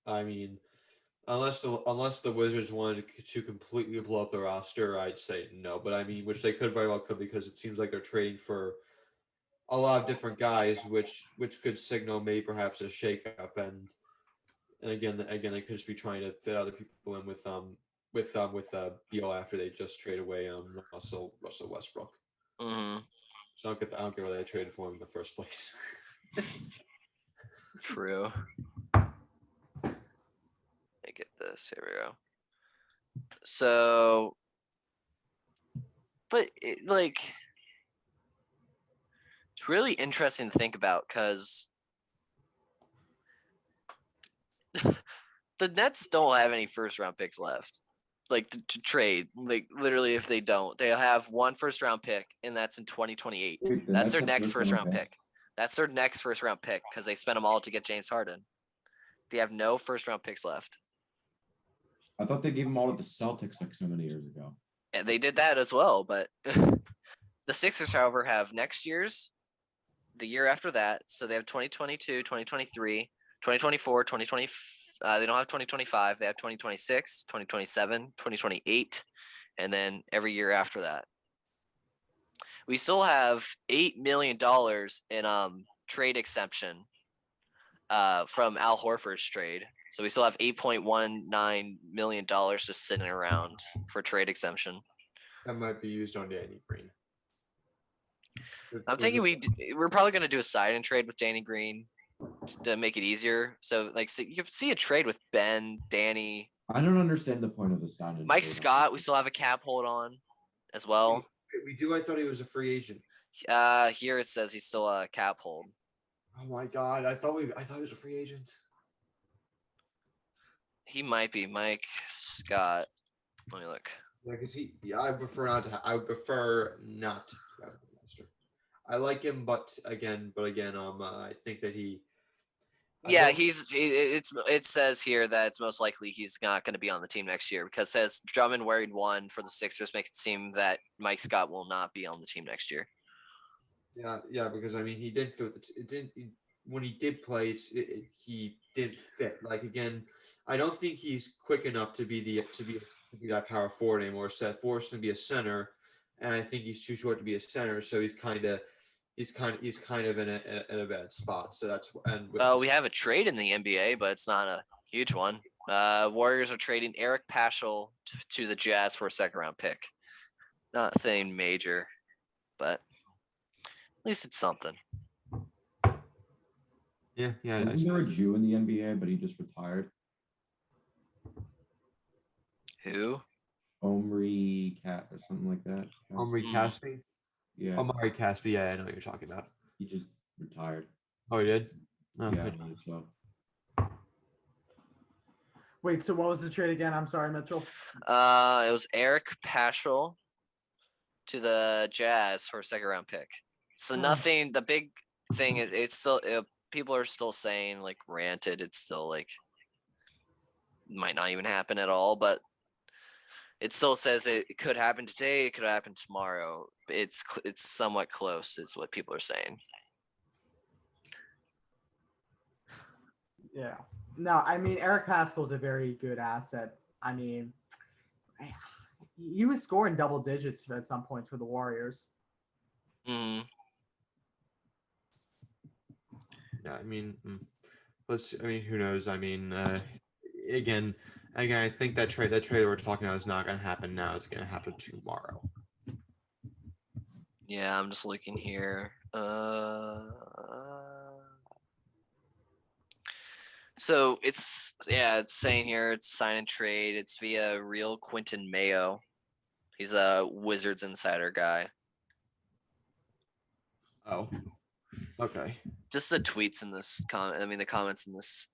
S3: I mean, unless the Wizards wanted to completely blow up the roster, I'd say no. But I mean, which they very well could, because it seems like they're trading for a lot of different guys, which could signal maybe perhaps a shakeup. And again, they could just be trying to fit other people in with Beal after they just trade away Russell Westbrook.
S1: Mm-hmm.
S3: So I don't get why they traded for him in the first place.
S1: True. Let me get this. Here we go. So, but it's really interesting to think about because the Nets don't have any first round picks left, to trade. Like literally, if they don't, they'll have one first round pick, and that's in 2028.
S2: Wait, the
S1: That's
S2: Nets
S1: their
S2: have
S1: next first round pick. That's their next first round pick because they spent them all to get James Harden. They have no first round picks left.
S2: I thought they gave them all to the Celtics like so many years ago.
S1: And they did that as well, but the Sixers, however, have next year's, the year after that. So they have 2022, 2023, 2024, 2020. They don't have 2025. They have 2026, 2027, 2028, and then every year after that. We still have $8 million in trade exemption from Al Horford's trade. So we still have $8.19 million just sitting around for trade exemption.
S3: That might be used on Danny Green.
S1: I'm thinking we're probably going to do a sign-in trade with Danny Green to make it easier. So you can see a trade with Ben, Danny.
S2: I don't understand the point of the sign-in.
S1: Mike Scott, we still have a cap hold on as well.
S3: We do. I thought he was a free agent.
S1: Here it says he's still a cap hold.
S3: Oh my god! I thought he was a free agent.
S1: He might be Mike Scott. Let me look.
S3: Yeah, because I would prefer not to. I would prefer not to have him roster. I like him, but again, I think that he.
S1: Yeah, it says here that it's most likely he's not going to be on the team next year because it says Drummond wearing one for the Sixers makes it seem that Mike Scott will not be on the team next year.
S3: Yeah, because I mean he didn't fit. When he did play, he didn't fit. Like again, I don't think he's quick enough to be that power forward anymore. So forced to be a center, and I think he's too short to be a center. So he's kind of in a bad spot. So that's
S1: we have a trade in the NBA, but it's not a huge one. Warriors are trading Eric Paschall to the Jazz for a second-round pick. Nothing major, but at least it's something.
S3: Yeah.
S2: Isn't there a Jew in the NBA, but he just retired?
S1: Who?
S2: Omri Cat or something like that.
S3: Omri Caspi.
S2: Yeah.
S3: Omri Caspi. Yeah, I know what you're talking about.
S2: He just retired.
S3: Oh, he did. Oh,
S2: yeah.
S3: good.
S4: Wait, so what was the trade again? I'm sorry, Mitchell.
S1: It was Eric Paschall to the Jazz for a second-round pick. So nothing. The big thing is it's still people are still saying granted, it's still might not even happen at all, but it still says it could happen today. It could happen tomorrow. It's somewhat close, is what people are saying.
S4: Yeah. No, I mean Eric Paschall is a very good asset. I mean, he was scoring double digits at some points for the Warriors.
S1: Mm-hmm.
S3: Yeah, I mean, who knows? I mean, again, I think that trade we're talking about is not going to happen now. It's going to happen tomorrow.
S1: Yeah, I'm just looking here. So it's saying here it's sign and trade. It's via Real Quentin Mayo. He's a Wizards insider guy.
S3: Oh, okay.
S1: Just the tweets in this comment. I mean, the comments in this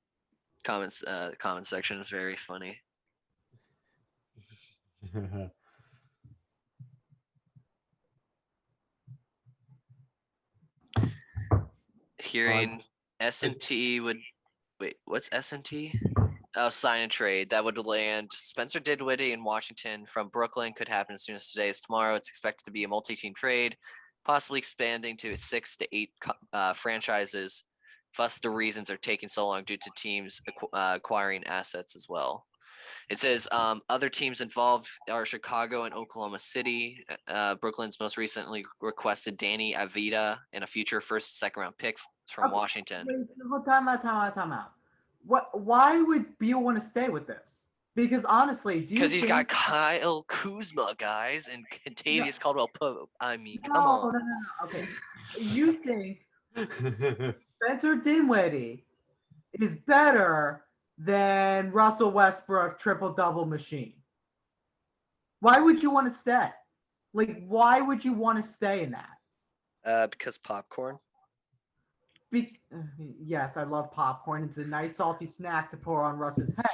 S1: comment section is very funny. Hearing S&T would wait. What's S&T? Oh, sign and trade that would land Spencer Dinwiddie in Washington from Brooklyn could happen as soon as today is tomorrow. It's expected to be a multi-team trade, possibly expanding to 6 to 8 franchises. Thus, the reasons are taking so long due to teams acquiring assets as well. It says other teams involved are Chicago and Oklahoma City. Brooklyn's most recently requested Danny Avdija and a future first, second round pick from Washington.
S4: Wait, time out. Why would Beal want to stay with this? Because honestly,
S1: because he's got Kyle Kuzma, guys, and Contavious Caldwell Pope. I mean, come on.
S4: No. Okay, you think Spencer Dinwiddie is better than Russell Westbrook triple-double machine? Why would you want to stay? Like, why would you want to stay in that?
S1: Because popcorn.
S4: Yes, I love popcorn. It's a nice salty snack to pour on Russ's head.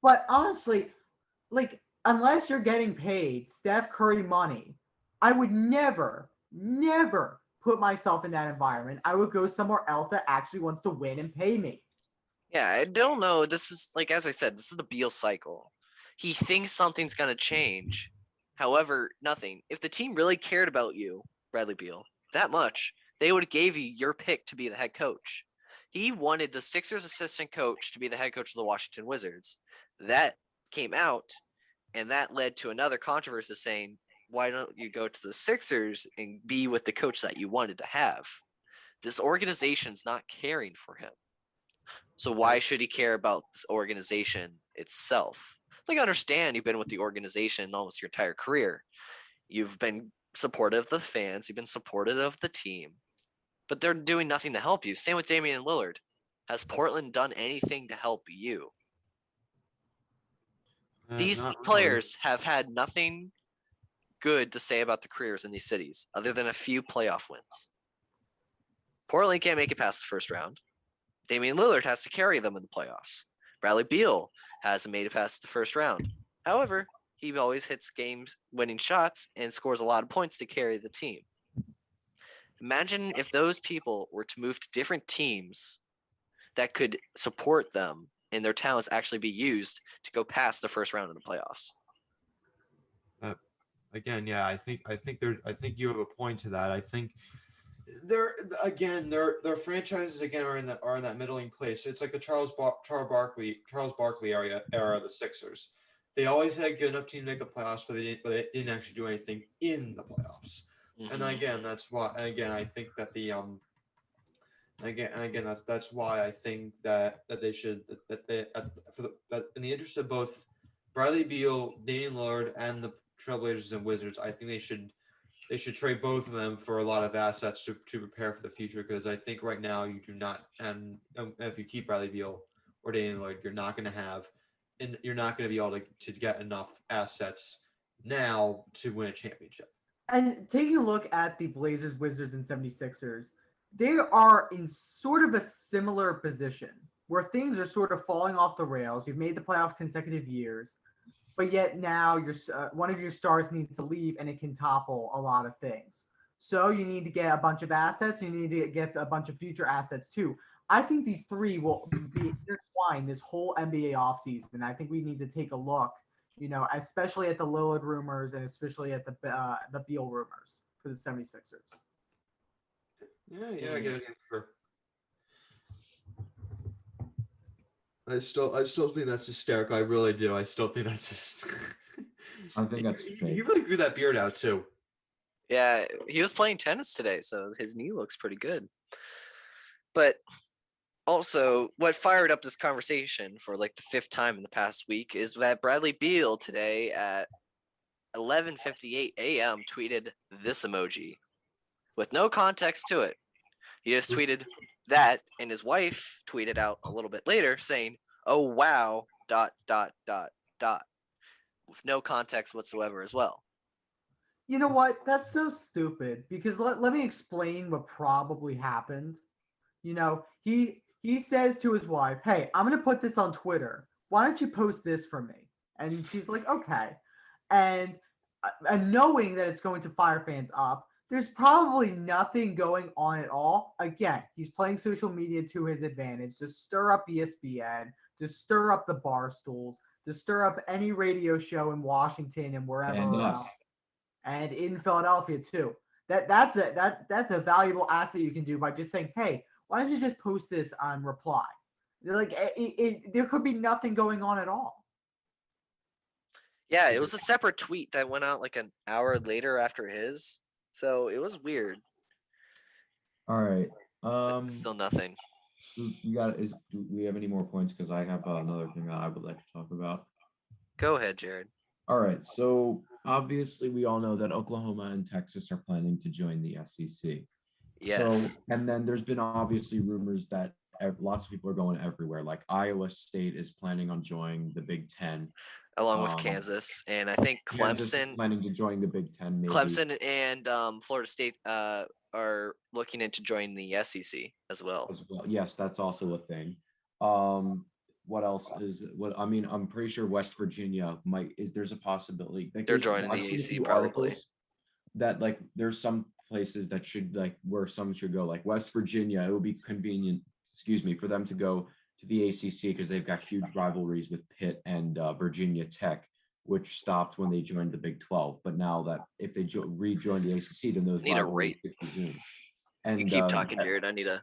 S4: But honestly, like, unless you're getting paid Steph Curry money, I would never put myself in that environment. I would go somewhere else that actually wants to win and pay me.
S1: Yeah, I don't know. This is, like, as I said, this is the Beal cycle. He thinks something's going to change. However, nothing. If the team really cared about you, Bradley Beal, that much, they would have gave you your pick to be the head coach. He wanted the Sixers assistant coach to be the head coach of the Washington Wizards. That came out, and that led to another controversy saying, why don't you go to the Sixers and be with the coach that you wanted to have? This organization's not caring for him. So why should he care about this organization itself? Like, I understand you've been with the organization almost your entire career. You've been supportive of the fans. You've been supportive of the team. But they're doing nothing to help you. Same with Damian Lillard. Has Portland done anything to help you? These players have had nothing good to say about the careers in these cities other than a few playoff wins. Portland can't make it past the first round. Damian Lillard has to carry them in the playoffs. Bradley Beal hasn't made it past the first round. However, he always hits games winning shots and scores a lot of points to carry the team. Imagine if those people were to move to different teams that could support them and their talents actually be used to go past the first round of the playoffs.
S3: Again, yeah, I think you have a point to that. I think their franchises again are in that middling place. It's like the Charles Barkley era of the Sixers. They always had a good enough team to make the playoffs, but they didn't actually do anything in the playoffs. Mm-hmm. And again, that's why. Again, I think that that's why I think that they should that in the interest of both Bradley Beal, Damian Lillard, and the Trailblazers and Wizards, I think they should trade both of them for a lot of assets to prepare for the future. Because I think right now you do not, and if you keep Bradley Beal or Damian Lillard, you're not going to be able to get enough assets now to win a championship.
S4: And taking a look at the Blazers, Wizards, and 76ers, they are in sort of a similar position where things are sort of falling off the rails. You've made the playoffs consecutive years, but yet now one of your stars needs to leave, and it can topple a lot of things. So you need to get a bunch of assets. You need to get a bunch of future assets too. I think these three will be intertwined this whole NBA offseason. I think we need to take a look, especially at the Lillard rumors and especially at the Beal rumors for the 76ers.
S3: Yeah, sure. I still think that's hysterical. I really do. I still think that's just.
S2: I think that's fake.
S3: He really grew that beard out too.
S1: Yeah, he was playing tennis today, so his knee looks pretty good. But also, what fired up this conversation for like the fifth time in the past week is that Bradley Beal today at 11:58 a.m. tweeted this emoji with no context to it. He just tweeted that, and his wife tweeted out a little bit later saying, "Oh wow, ... with no context whatsoever as well.
S4: You know what? That's so stupid because let me explain what probably happened. He says to his wife, "Hey, I'm going to put this on Twitter. Why don't you post this for me?" And she's like, "Okay." And knowing that it's going to fire fans up, there's probably nothing going on at all. Again, he's playing social media to his advantage to stir up ESPN, to stir up the bar stools, to stir up any radio show in Washington and wherever
S2: And us.
S4: else, and in Philadelphia too. That's a valuable asset you can do by just saying, hey, why don't you just post this on reply? Like there could be nothing going on at all.
S1: Yeah, it was a separate tweet that went out like an hour later after his. So it was weird.
S2: All right.
S1: But still nothing.
S2: Do we have any more points? Because I have another thing that I would like to talk about.
S1: Go ahead, Jared.
S2: All right. So obviously, we all know that Oklahoma and Texas are planning to join the SEC.
S1: Yes.
S2: So, and then there's been obviously rumors that lots of people are going everywhere. Like Iowa State is planning on joining the Big Ten,
S1: along with Kansas, and I think
S2: Kansas is
S1: Clemson,
S2: planning to join the Big Ten. Maybe.
S1: Clemson and Florida State are looking into joining the SEC as well.
S2: Yes, that's also a thing. What else is what? I mean, I'm pretty sure West Virginia there's a possibility
S1: They're joining the ACC probably.
S2: That like there's some places that should like where some should go, like West Virginia. It would be convenient, for them to go to the ACC because they've got huge rivalries with Pitt and Virginia Tech, which stopped when they joined the Big 12. But now that if they rejoin the ACC, then those rivalries resume. And
S1: you keep talking, Jared. I need to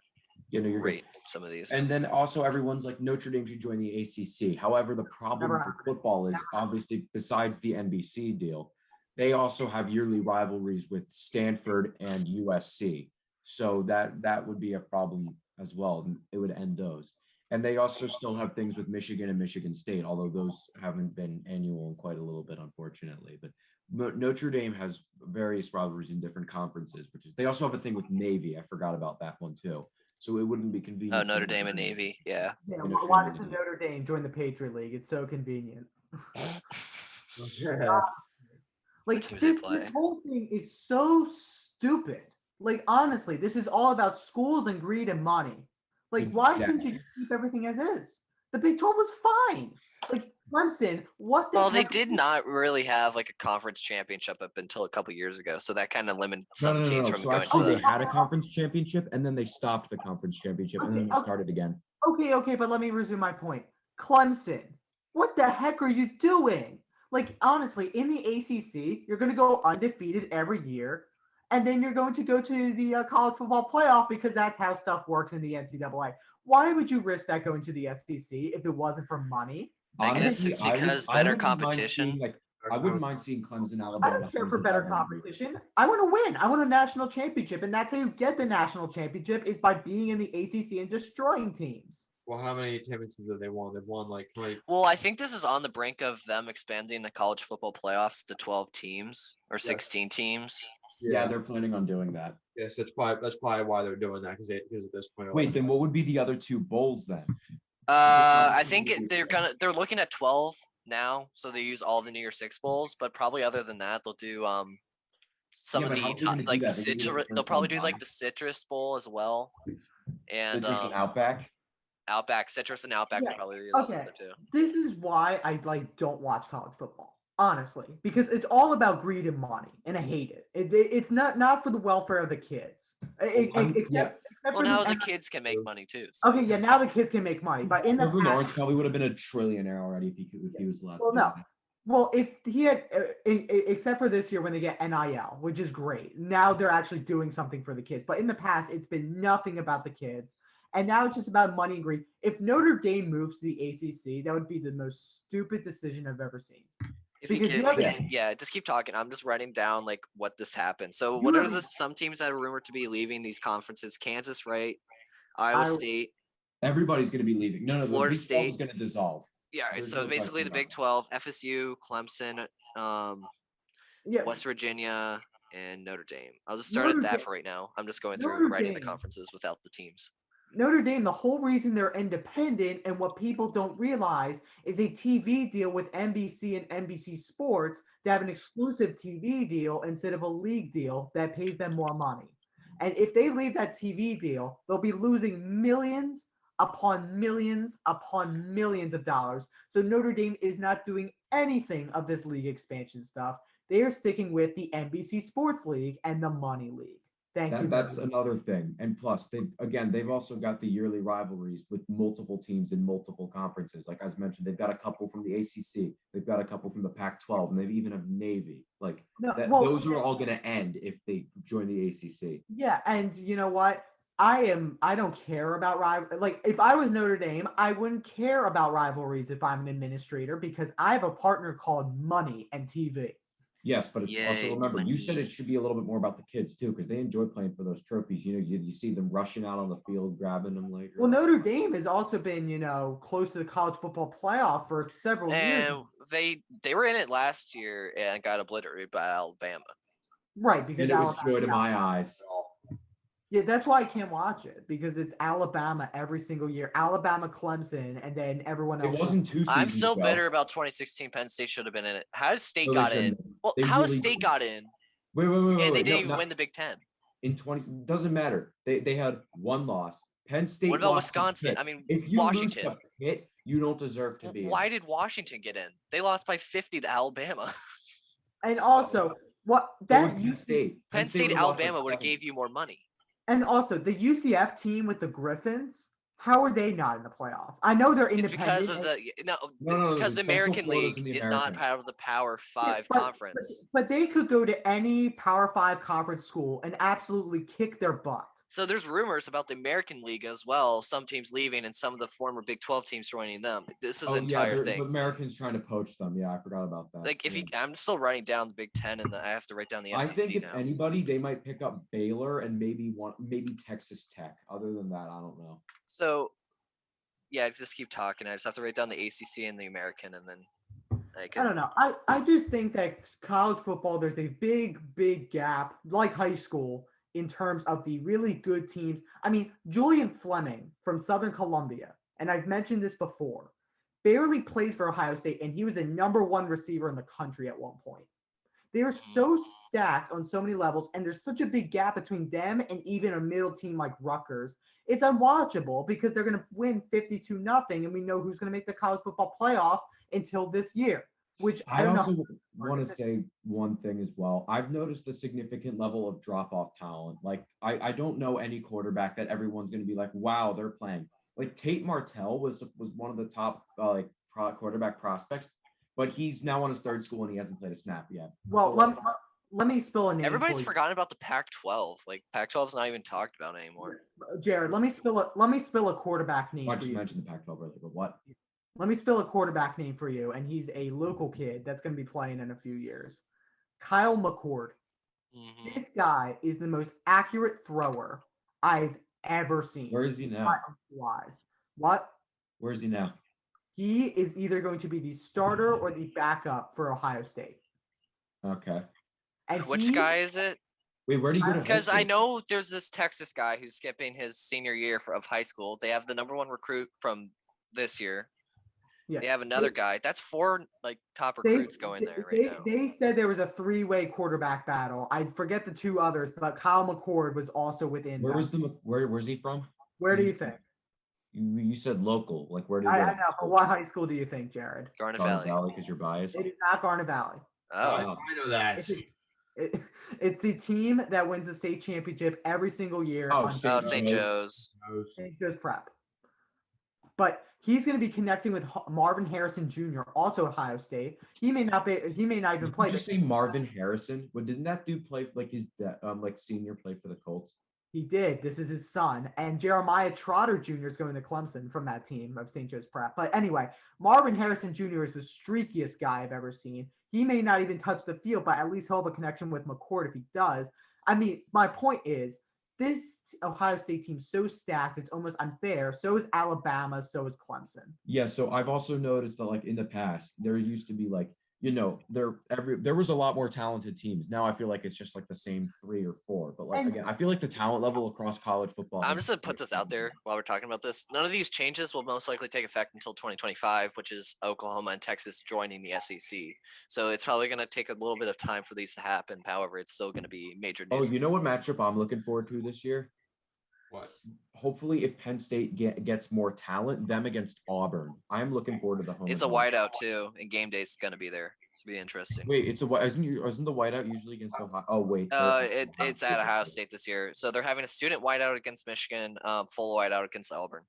S1: rate some of these.
S2: And then also everyone's like Notre Dame should join the ACC. However, the problem for football is obviously besides the NBC deal, they also have yearly rivalries with Stanford and USC. So that would be a problem as well. It would end those. And they also still have things with Michigan and Michigan State, although those haven't been annual in quite a little bit, unfortunately. But Notre Dame has various rivalries in different conferences, they also have a thing with Navy. I forgot about that one too. So it wouldn't be convenient.
S1: Oh, Notre Dame and Navy, yeah.
S4: Why doesn't Notre Dame join the Patriot League? It's so convenient. Like this whole thing is so stupid. Like honestly, this is all about schools and greed and money. Like why shouldn't you just keep everything as is? The Big 12 was fine. Like Clemson, what the
S1: they did not really have like a conference championship up until a couple years ago, so that kind of limited some teams from going to
S2: they had a conference championship and then they stopped the conference championship and then they started again.
S4: Okay, but let me resume my point. Clemson, what the heck are you doing? Like honestly, in the ACC, you're going to go undefeated every year, and then you're going to go to the college football playoff because that's how stuff works in the NCAA. Why would you risk that going to the SEC if it wasn't for money?
S1: I guess it's because better competition.
S2: I wouldn't mind seeing Clemson, Alabama.
S4: I don't care for better competition. I want to win. I want a national championship, and that's how you get the national championship is by being in the ACC and destroying teams.
S3: Well, how many championships have they won? They've won like.
S1: Well, I think this is on the brink of them expanding the college football playoffs to 12 teams or 16 teams.
S2: Yeah, they're planning on doing that.
S3: Yes, that's probably why they're doing that because at this point.
S2: Wait, then what would be the other two bowls then?
S1: I think they're looking at 12 now, so they use all the New Year's Six bowls, but probably other than that, they'll do some of the like the citrus. They'll probably do like the Citrus Bowl as well, and Outback, Citrus and Outback will probably be those other two.
S4: This is why I don't watch college football, honestly, because it's all about greed and money, and I hate it. It's not for the welfare of the kids.
S1: Now the kids can make money too. So.
S4: Okay, yeah, now the kids can make money, but in the past,
S2: Lawrence probably would have been a trillionaire already if he was allowed.
S4: Well, no. Well, if he had, except for this year when they get NIL, which is great. Now they're actually doing something for the kids. But in the past, it's been nothing about the kids. And now it's just about money and greed. If Notre Dame moves to the ACC, that would be the most stupid decision I've ever seen.
S1: Just keep talking. I'm just writing down like what this happened. So what are some teams that are rumored to be leaving these conferences? Kansas, right? Iowa State.
S2: Everybody's going to be leaving. No,
S1: Florida State
S2: is going to dissolve.
S1: Yeah, right. So basically the Big 12, FSU, Clemson, West Virginia, and Notre Dame. I'll just start at that for right now. I'm just going through writing the conferences without the teams.
S4: Notre Dame, the whole reason they're independent and what people don't realize is a TV deal with NBC and NBC Sports to have an exclusive TV deal instead of a league deal that pays them more money. And if they leave that TV deal, they'll be losing millions upon millions of dollars. So Notre Dame is not doing anything of this league expansion stuff. They are sticking with the NBC Sports League and the Money League. Thank you.
S2: That's another thing. And plus, they've also got the yearly rivalries with multiple teams in multiple conferences. Like as mentioned, they've got a couple from the ACC, they've got a couple from the Pac-12, and they even have Navy. Like those are all going to end if they join the ACC.
S4: Yeah, and you know what? I don't care about like if I was Notre Dame, I wouldn't care about rivalries if I'm an administrator because I have a partner called money and TV.
S2: Yes, but it's also remember you said it should be a little bit more about the kids too because they enjoy playing for those trophies. You know, you see them rushing out on the field, grabbing them later.
S4: Well, Notre Dame has also been close to the college football playoff for several years.
S1: They were in it last year and got obliterated by Alabama.
S4: Right, because
S2: it was joy to my eyes.
S4: Yeah, that's why I can't watch it because it's Alabama every single year. Alabama, Clemson, and then everyone else.
S2: It wasn't 2 seasons
S1: I'm so
S2: ago.
S1: bitter about 2016. Penn State should have been in it. How State got in? Well, how State got in?
S2: Wait.
S1: And they didn't even win the Big Ten.
S2: In doesn't matter. They had one loss. Penn State.
S1: What about Wisconsin? I mean,
S2: if you
S1: Washington.
S2: Lose to Pitt, you don't deserve to be.
S1: Why did Washington get in? They lost by 50 to Alabama.
S4: And also,
S2: Penn State,
S1: Alabama would have gave you more money.
S4: And also, the UCF team with the Griffins, how are they not in the playoff? I know they're independent.
S1: It's because the American League is not part of the Power 5 conference.
S4: But they could go to any Power 5 conference school and absolutely kick their butt.
S1: So there's rumors about the American League as well. Some teams leaving and some of the former Big 12 teams joining them. This is an entire thing.
S2: The Americans trying to poach them. Yeah, I forgot about that.
S1: Like I'm still writing down the Big 10 and I have to write down the SEC
S2: I think if
S1: now.
S2: anybody, they might pick up Baylor and maybe Texas Tech. Other than that, I don't know.
S1: So, yeah, just keep talking. I just have to write down the ACC and the American, and then
S4: I don't know. I just think that college football, there's a big gap, like high school, in terms of the really good teams. I mean, Julian Fleming from Southern Columbia, and I've mentioned this before, barely plays for Ohio State, and he was a number 1 receiver in the country at one point. They are so stacked on so many levels, and there's such a big gap between them and even a middle team like Rutgers. It's unwatchable because they're going to win 52-0, and we know who's going to make the college football playoff until this year. Which I
S2: also want to say one thing as well. I've noticed the significant level of drop-off talent. Like, I don't know any quarterback that everyone's going to be like, wow, they're playing. Like, Tate Martell was one of the top quarterback prospects, but he's now on his 3rd school and he hasn't played a snap yet.
S4: Well, let me spill a name.
S1: Everybody's forgotten about the Pac-12. Like, Pac-12 is not even talked about anymore.
S4: Jared, let me spill a quarterback name.
S2: I just mentioned the Pac-12 earlier, but what?
S4: Let me spill a quarterback name for you, and he's a local kid that's going to be playing in a few years. Kyle McCord. Mm-hmm. This guy is the most accurate thrower I've ever seen.
S2: Where is he now?
S4: What?
S2: Where is he now?
S4: He is either going to be the starter or the backup for Ohio State.
S2: Okay.
S1: And which guy is it?
S2: Wait, where do you go to?
S1: Because I know there's this Texas guy who's skipping his senior year of high school. They have the number 1 recruit from this year. Yeah. They have another guy. That's 4 top recruits going there right now.
S4: They said there was a 3-way quarterback battle. I forget the 2 others, but Kyle McCord was also within.
S2: Where's he from?
S4: Where do you think?
S2: You said local. Like, where do you
S4: I know, but what high school do you think, Jared?
S1: Garnet Valley.
S2: Because you're biased.
S4: It is not Garnet Valley.
S1: Oh,
S3: I know that.
S4: It's the team that wins the state championship every single year.
S1: St. Joe's.
S4: St. Joe's Prep. But he's going to be connecting with Marvin Harrison Jr., also Ohio State. He may not even play.
S2: Did you say Marvin Harrison? Well, didn't that dude play his senior play for the Colts?
S4: He did. This is his son. And Jeremiah Trotter Jr. is going to Clemson from that team of St. Joe's Prep. But anyway, Marvin Harrison Jr. is the streakiest guy I've ever seen. He may not even touch the field, but at least he'll have a connection with McCord if he does. I mean, my point is, this Ohio State team's so stacked, it's almost unfair. So is Alabama, so is Clemson.
S2: Yeah, so I've also noticed that, in the past, there used to be, there was a lot more talented teams. Now I feel like it's just the same 3 or 4. But again, I feel like the talent level across college football.
S1: I'm just gonna put this out there while we're talking about this. None of these changes will most likely take effect until 2025, which is Oklahoma and Texas joining the SEC. So it's probably gonna take a little bit of time for these to happen. However, it's still gonna be major news.
S2: Oh, you know what matchup I'm looking forward to this year?
S3: What?
S2: Hopefully, if Penn State gets more talent, them against Auburn. I'm looking forward to the home.
S1: It's a whiteout too, and game day's gonna be there. It's gonna be interesting.
S2: Wait, isn't the whiteout usually against Ohio? Oh wait,
S1: It's at Ohio State this year, so they're having a student whiteout against Michigan, full whiteout against Auburn.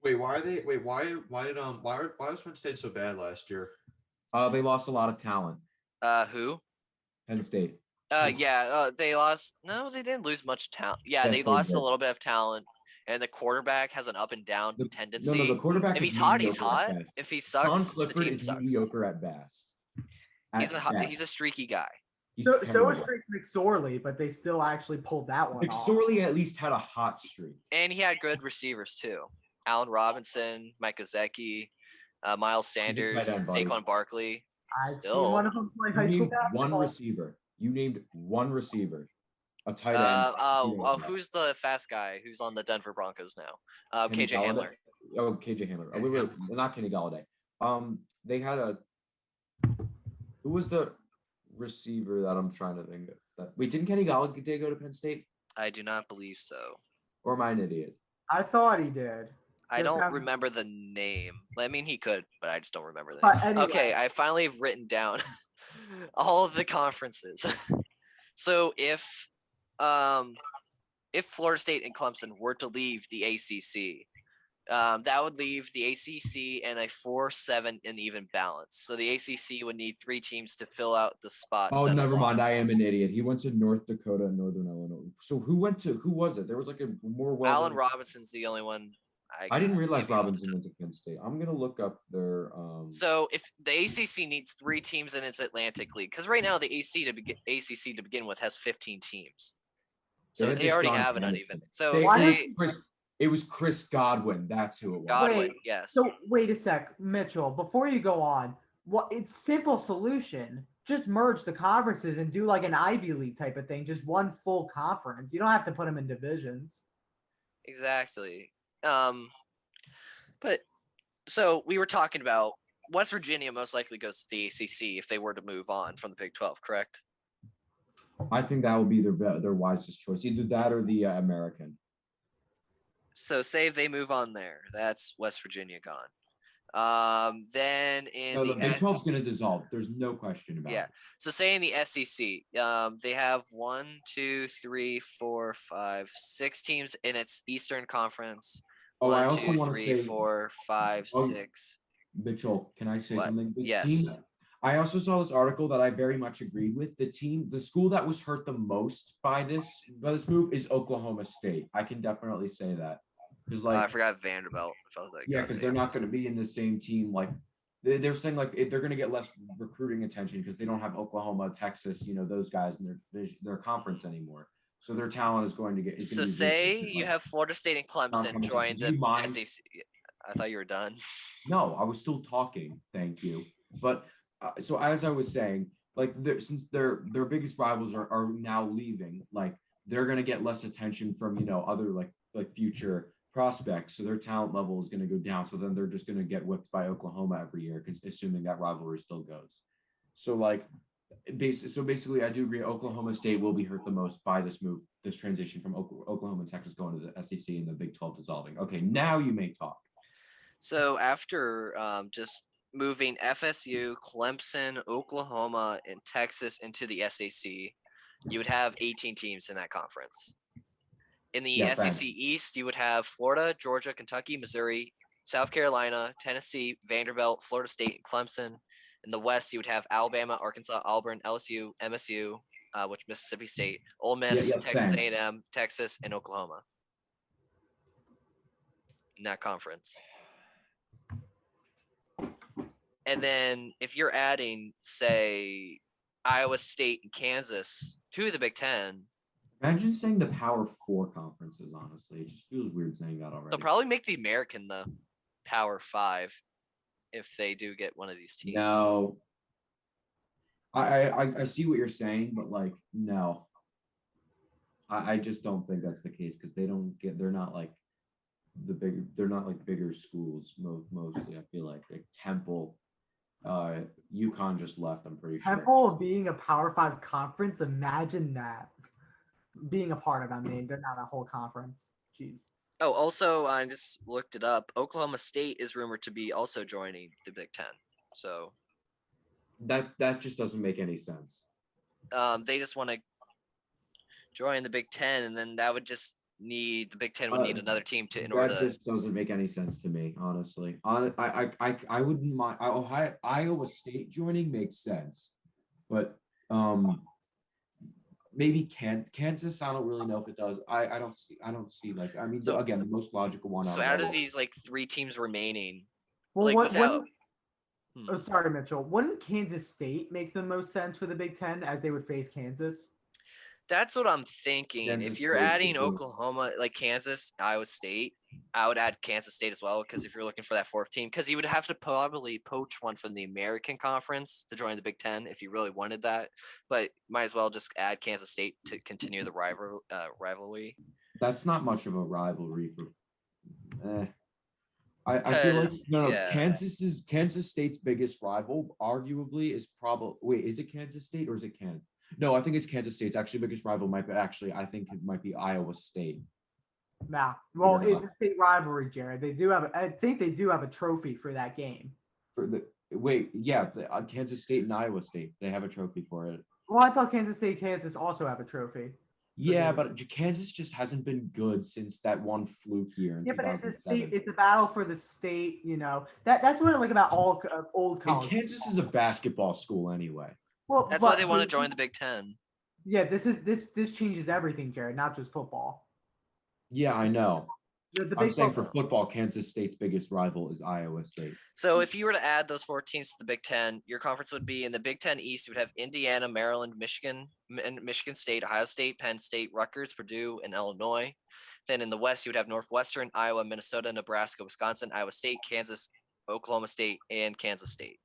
S3: Wait, why are they? Wait, why was Penn State so bad last year?
S2: They lost a lot of talent.
S1: Who?
S2: Penn State.
S1: They lost. No, they didn't lose much talent. Yeah,
S2: Yes,
S1: they
S2: they
S1: lost a
S2: did.
S1: little bit of talent, and the quarterback has an up and down tendency.
S2: No, the quarterback.
S1: If
S2: is
S1: he's hot, he's
S2: mediocre at
S1: hot.
S2: best.
S1: If he
S2: Sean
S1: sucks, the
S2: Clifford
S1: team
S2: is
S1: sucks.
S2: mediocre at best.
S1: He's a streaky guy.
S4: So
S2: terrible.
S4: is Trace McSorley, but they still actually pulled that one off.
S2: McSorley at least had a hot streak.
S1: And he had good receivers too. Allen Robinson, Mike Gesicki, Miles Sanders,
S2: tight end, buddy.
S1: Saquon Barkley.
S4: I've seen
S1: Still.
S4: one of them play high
S2: You
S4: school
S2: named one
S4: basketball.
S2: receiver. You named one receiver. A tight end.
S1: Who's the fast guy who's on the Denver Broncos now?
S2: Kenny
S1: KJ
S2: Galladay?
S1: Hamler.
S2: Oh, KJ Hamler. Oh, wait, not Kenny Galladay. They had who was the receiver that I'm trying to think of? Wait, didn't Kenny Galladay go to Penn State?
S1: I do not believe so.
S2: Or am I an idiot?
S4: I thought he did.
S1: I
S4: Just
S1: don't
S4: have-
S1: remember the name. I mean, he could, but I just don't remember the
S4: But
S1: name.
S4: anyway.
S1: Okay, I finally have written down all of the conferences. So if Florida State and Clemson were to leave the ACC, that would leave the ACC in a 4-7 and even balance. So the ACC would need 3 teams to fill out the spots.
S2: Oh,
S1: that
S2: never
S1: are
S2: mind.
S1: lost.
S2: I am an idiot. He went to North Dakota and Northern Illinois. So who was it? There was like a more well.
S1: Allen Robinson's the only one.
S2: I didn't realize
S1: maybe off the
S2: Robinson went to Penn State. I'm gonna look up their.
S1: So if the ACC needs 3 teams in its Atlantic League, because right now the ACC to begin with has 15 teams, so
S2: They had
S1: they already
S2: Deshaun
S1: have an
S2: Jackson.
S1: uneven. So
S2: It was Chris Godwin. That's who it was.
S1: Godwin,
S4: Wait,
S1: yes.
S4: So wait a sec, Mitchell. Before you go on, it's simple solution. Just merge the conferences and do like an Ivy League type of thing. Just one full conference. You don't have to put them in divisions.
S1: Exactly. But so we were talking about West Virginia most likely goes to the ACC if they were to move on from the Big 12, correct?
S2: I think that would be their wisest choice. Either that or the American.
S1: So say if they move on there, that's West Virginia gone. Then in
S2: No, the
S1: the
S2: Big 12 is going to dissolve. There's no question about it.
S1: So say in the SEC, they have 1, 2, 3, 4, 5, 6 teams in its Eastern Conference.
S2: Oh, I
S1: 1,
S2: also
S1: 2,
S2: want to
S1: 3,
S2: say,
S1: 4, 5,
S2: Oh,
S1: 6.
S2: Mitchell, can I say
S1: What?
S2: something? The
S1: Yes.
S2: team, I also saw this article that I very much agreed with. The school that was hurt the most by this move is Oklahoma State. I can definitely say that. Because
S1: I forgot Vanderbilt.
S2: because they're not going to be in the same team. Like they're saying, like they're going to get less recruiting attention because they don't have Oklahoma, Texas, those guys in their conference anymore. So their talent is going to get.
S1: So say you have Florida State and Clemson join the SEC. I thought you were done.
S2: No, I was still talking. Thank you. But so as I was saying, like since their biggest rivals are now leaving, like they're going to get less attention from other like future prospects, so their talent level is going to go down. So then they're just going to get whipped by Oklahoma every year, assuming that rivalry still goes. So basically, I do agree. Oklahoma State will be hurt the most by this move, this transition from Oklahoma and Texas going to the SEC and the Big 12 dissolving. Okay, now you may talk.
S1: So after just moving FSU, Clemson, Oklahoma, and Texas into the SEC, you would have 18 teams in that conference. In the SEC East, you would have Florida, Georgia, Kentucky, Missouri, South Carolina, Tennessee, Vanderbilt, Florida State, and Clemson. In the West, you would have Alabama, Arkansas, Auburn, LSU, MSU, which Mississippi State, Ole Miss, Texas A&M, Texas, and Oklahoma. In that conference. And then if you're adding, say, Iowa State and Kansas to the Big Ten.
S2: Imagine saying the Power 4 conferences, honestly. It just feels weird saying that already.
S1: They'll probably make the American the Power 5 if they do get one of these teams.
S2: No. I see what you're saying, but no. I just don't think that's the case because they're not like bigger schools mostly. I feel like Temple, UConn just left, I'm pretty sure.
S4: Temple being a Power 5 conference, imagine that. Being a part of it. I mean, they're not a whole conference. Jeez.
S1: Oh, also, I just looked it up. Oklahoma State is rumored to be also joining the Big Ten. So
S2: That just doesn't make any sense.
S1: they just want to join the Big Ten, and then that would just need the Big Ten would need another team in order
S2: That
S1: to.
S2: just doesn't make any sense to me, honestly. I wouldn't mind. Iowa State joining makes sense, but maybe Kansas. I don't really know if it does. I don't see like. I mean,
S1: So-
S2: again, the most logical one.
S1: So out of these like 3 teams remaining,
S4: Well,
S1: like
S4: what?
S1: without.
S4: Oh, sorry, Mitchell. Wouldn't Kansas State make the most sense for the Big Ten as they would face Kansas?
S1: That's what I'm thinking.
S2: Kansas
S1: If you're
S2: State
S1: adding
S2: could do it.
S1: Oklahoma, like Kansas, Iowa State, I would add Kansas State as well because if you're looking for that 4th team, because you would have to probably poach one from the American Conference to join the Big Ten if you really wanted that. But might as well just add Kansas State to continue the rivalry.
S2: That's not much of a rivalry for. I feel like
S1: 'Cause,
S2: no.
S1: yeah.
S2: Kansas State's biggest rival, arguably, is probably is it Kansas State or is it Kansas? No, I think it's Kansas State's actually biggest rival might be I think it might be Iowa State.
S4: Nah. Well,
S2: Yeah.
S4: it's a state rivalry, Jared. They do have. I think they do have a trophy for that game.
S2: Kansas State and Iowa State, they have a trophy for it.
S4: Well, I thought Kansas State, Kansas also have a trophy.
S2: Yeah, but Kansas just hasn't been good since that one fluke year in
S4: Yeah, but it's a
S2: 2007.
S4: state. It's a battle for the state. That's what I like about all old
S2: And
S4: college.
S2: Kansas is a basketball school anyway.
S4: Well,
S1: That's why
S4: but
S1: they want to join the Big Ten.
S4: Yeah, this changes everything, Jared. Not just football.
S2: Yeah, I know.
S4: The
S2: I'm
S4: big
S2: saying for
S1: football.
S2: football, Kansas State's biggest rival is Iowa State.
S1: So if you were to add those 4 teams to the Big Ten, your conference would be in the Big Ten East. You would have Indiana, Maryland, Michigan, and Michigan State, Ohio State, Penn State, Rutgers, Purdue, and Illinois. Then in the West, you would have Northwestern, Iowa, Minnesota, Nebraska, Wisconsin, Iowa State, Kansas, Oklahoma State, and Kansas State.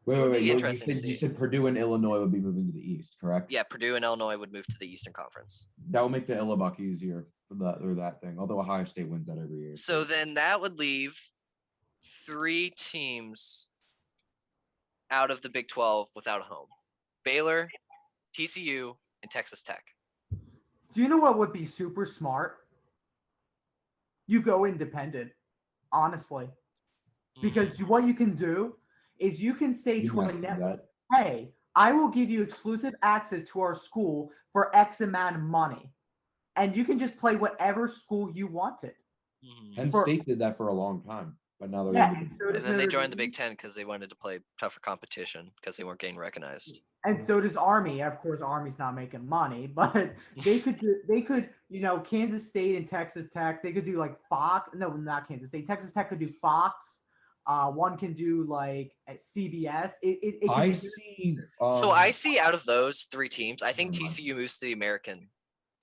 S2: Wait.
S1: would be
S2: You
S1: interesting to
S2: you
S1: see.
S2: said Purdue and Illinois would be moving to the East, correct?
S1: Yeah, Purdue and Illinois would move to the Eastern Conference.
S2: That would make the Illabuck easier for that thing. Although Ohio State wins that every year.
S1: So then that would leave 3 teams out of the Big 12 without a home: Baylor, TCU, and Texas Tech.
S4: Do you know what would be super smart? You go independent, honestly, because what you can do is you can say
S2: You
S4: to a
S2: must do
S4: network,
S2: that.
S4: "Hey, I will give you exclusive access to our school for X amount of money," and you can just play whatever school you wanted.
S2: Penn
S4: For-
S2: State did that for a long time, but now they're
S4: Yeah,
S2: in
S4: and
S2: the
S4: so
S1: And
S4: does
S1: then they
S4: Notre
S1: joined the
S4: Dame,
S1: Big Ten because they wanted to play tougher competition because they weren't getting recognized.
S4: and so does Army. Of course, Army's not making money, but they could, Kansas State and Texas Tech. They could do like Fox. No, not Kansas State. Texas Tech could do Fox. One can do like at CBS. It could
S2: I
S4: be-
S2: see.
S1: So I see out of those 3 teams, I think
S2: Never mind.
S1: TCU moves to the American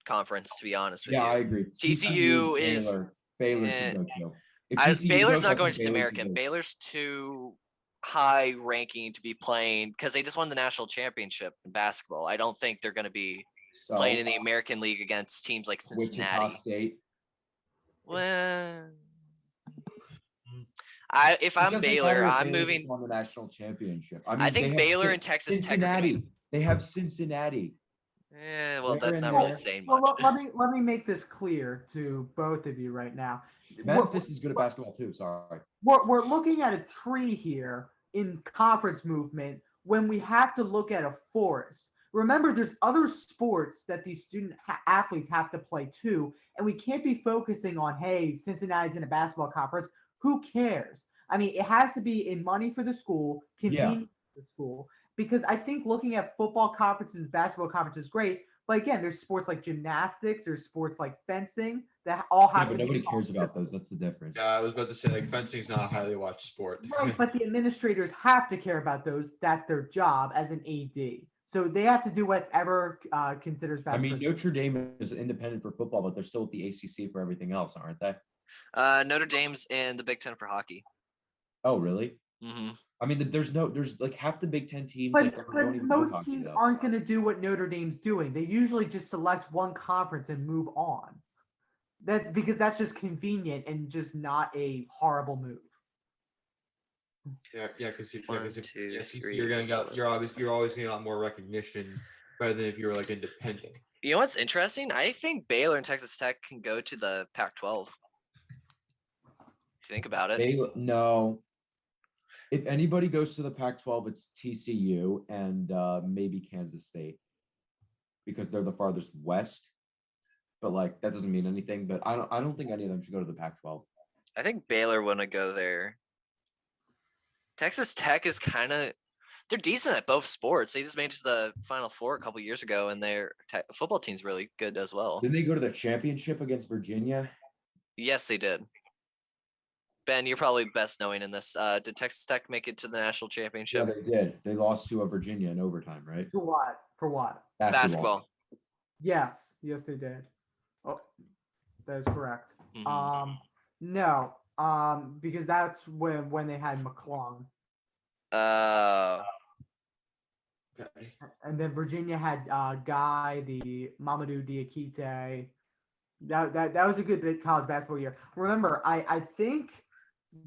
S1: Conference. To be honest with
S2: Yeah, I
S1: you,
S2: agree.
S1: TCU is-
S2: Baylor
S1: eh,
S2: should go too. If
S1: Baylor's
S2: TCU goes, I
S1: not going
S2: think
S1: to the
S2: Baylor should
S1: American.
S2: go.
S1: Baylor's too high ranking to be playing because they just won the national championship in basketball. I don't think they're going to be
S2: So,
S1: playing in the American League against teams like
S2: Wichita
S1: Cincinnati.
S2: State.
S1: Well, if
S2: It
S1: I'm
S2: doesn't
S1: Baylor,
S2: matter if
S1: I'm
S2: Baylor just
S1: moving.
S2: won the national championship. I,
S1: I
S2: mean,
S1: think
S2: they have
S1: Baylor and Texas Tech are gonna
S2: Cincinnati.
S1: be-
S2: They have Cincinnati.
S1: Well,
S2: They're
S1: that's
S2: in
S1: not really
S2: there.
S1: saying
S4: Well,
S1: much.
S4: let me make this clear to both of you right now.
S2: Memphis is good at basketball too. Sorry.
S4: We're looking at a tree here in conference movement when we have to look at a forest. Remember, there's other sports that these student athletes have to play too, and we can't be focusing on, hey, Cincinnati's in a basketball conference. Who cares? I mean, it has to be in money for the school, convenience for the school, because I think looking at football conferences, basketball conferences is great. But again, there's sports like gymnastics, there's sports like fencing that all
S2: Yeah,
S4: have
S2: but
S4: to
S2: nobody
S4: be
S2: cares about those. That's the difference.
S3: Yeah, I was about to say like fencing's not a highly watched sport.
S4: Right, but the administrators have to care about those. That's their job as an AD. So they have to do whatever considers best.
S2: I mean,
S4: for
S2: Notre Dame is independent for football, but they're still with the ACC for everything else, aren't they?
S1: Notre Dame's in the Big Ten for hockey.
S2: Oh, really?
S1: Mm-hmm.
S2: I mean, there's like half the Big Ten teams.
S4: But,
S2: like,
S4: but
S2: don't even know
S4: most
S2: hockey,
S4: teams
S2: though.
S4: aren't going to do what Notre Dame's doing. They usually just select one conference and move on. That because that's just convenient and just not a horrible move.
S3: Yeah, because
S1: One, two, three,
S3: you're always gonna get a lot more recognition rather than if you were like independent.
S1: You know what's interesting? I think Baylor and Texas Tech can go to the Pac-12. If you think about it.
S2: No. If anybody goes to the Pac-12, it's TCU and maybe Kansas State because they're the farthest west. But like that doesn't mean anything. But I don't think any of them should go to the Pac-12.
S1: I think Baylor want to go there. Texas Tech is they're decent at both sports. They just made it to the Final Four a couple years ago, and their football team's really good as well.
S2: Did they go to the championship against Virginia?
S1: Yes, they did. Ben, you're probably best knowing in this. Did Texas Tech make it to the national championship?
S2: Yeah, they did. They lost to Virginia in overtime, right?
S4: For what? For what?
S1: Basketball.
S4: Yes, they did. Oh, that is correct.
S1: Mhm.
S4: No, because that's when they had McClung,
S3: Okay.
S4: and then Virginia had Guy, the Mamadou Diakite. That was a good bit college basketball year. Remember, I think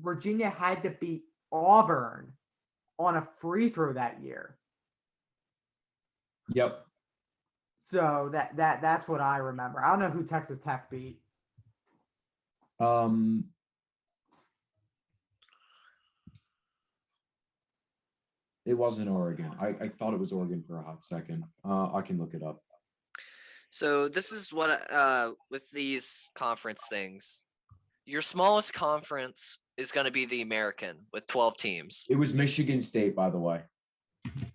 S4: Virginia had to beat Auburn on a free throw that year.
S2: Yep.
S4: So that's what I remember. I don't know who Texas Tech beat.
S2: It wasn't Oregon. I thought it was Oregon for a hot second. I can look it up.
S1: So this is what with these conference things, your smallest conference is going to be the American with 12 teams.
S2: It was Michigan State, by the way.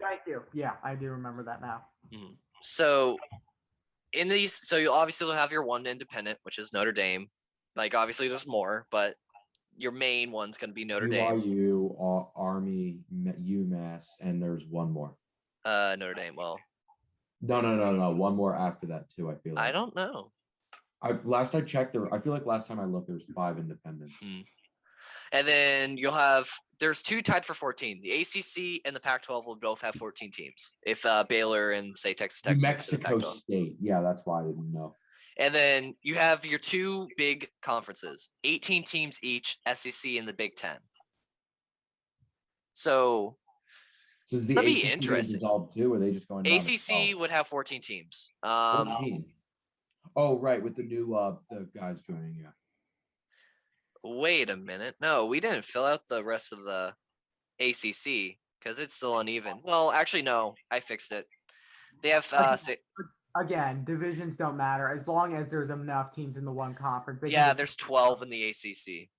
S4: Thank you. Yeah, I do remember that now.
S1: Mm-hmm. So in these, so you obviously will have your one independent, which is Notre Dame. Like obviously there's more, but your main one's going to be Notre Dame.
S2: BYU, Army, UMass, and there's one more.
S1: Notre Dame. Well,
S2: no. One more after that too. I feel like.
S1: I don't know.
S2: Last I checked, I feel like last time I looked, there was 5 independents.
S1: And then there's 2 tied for 14. The ACC and the Pac-12 will both have 14 teams. If Baylor and say Texas Tech.
S2: New Mexico State. Yeah, that's why I didn't know.
S1: And then you have your 2 big conferences, 18 teams each, SEC and the Big Ten. So
S2: is the
S1: that'd
S2: ACC
S1: be interesting.
S2: Dissolved too, or are they just going down
S1: ACC would have 14 teams.
S2: 14. Oh, right, with the new the guys joining. Yeah.
S1: Wait a minute. No, we didn't fill out the rest of the ACC because it's still uneven. Well, actually, no, I fixed it. They have
S4: again, divisions don't matter as long as there's enough teams in the one conference.
S1: There's 12 in the ACC.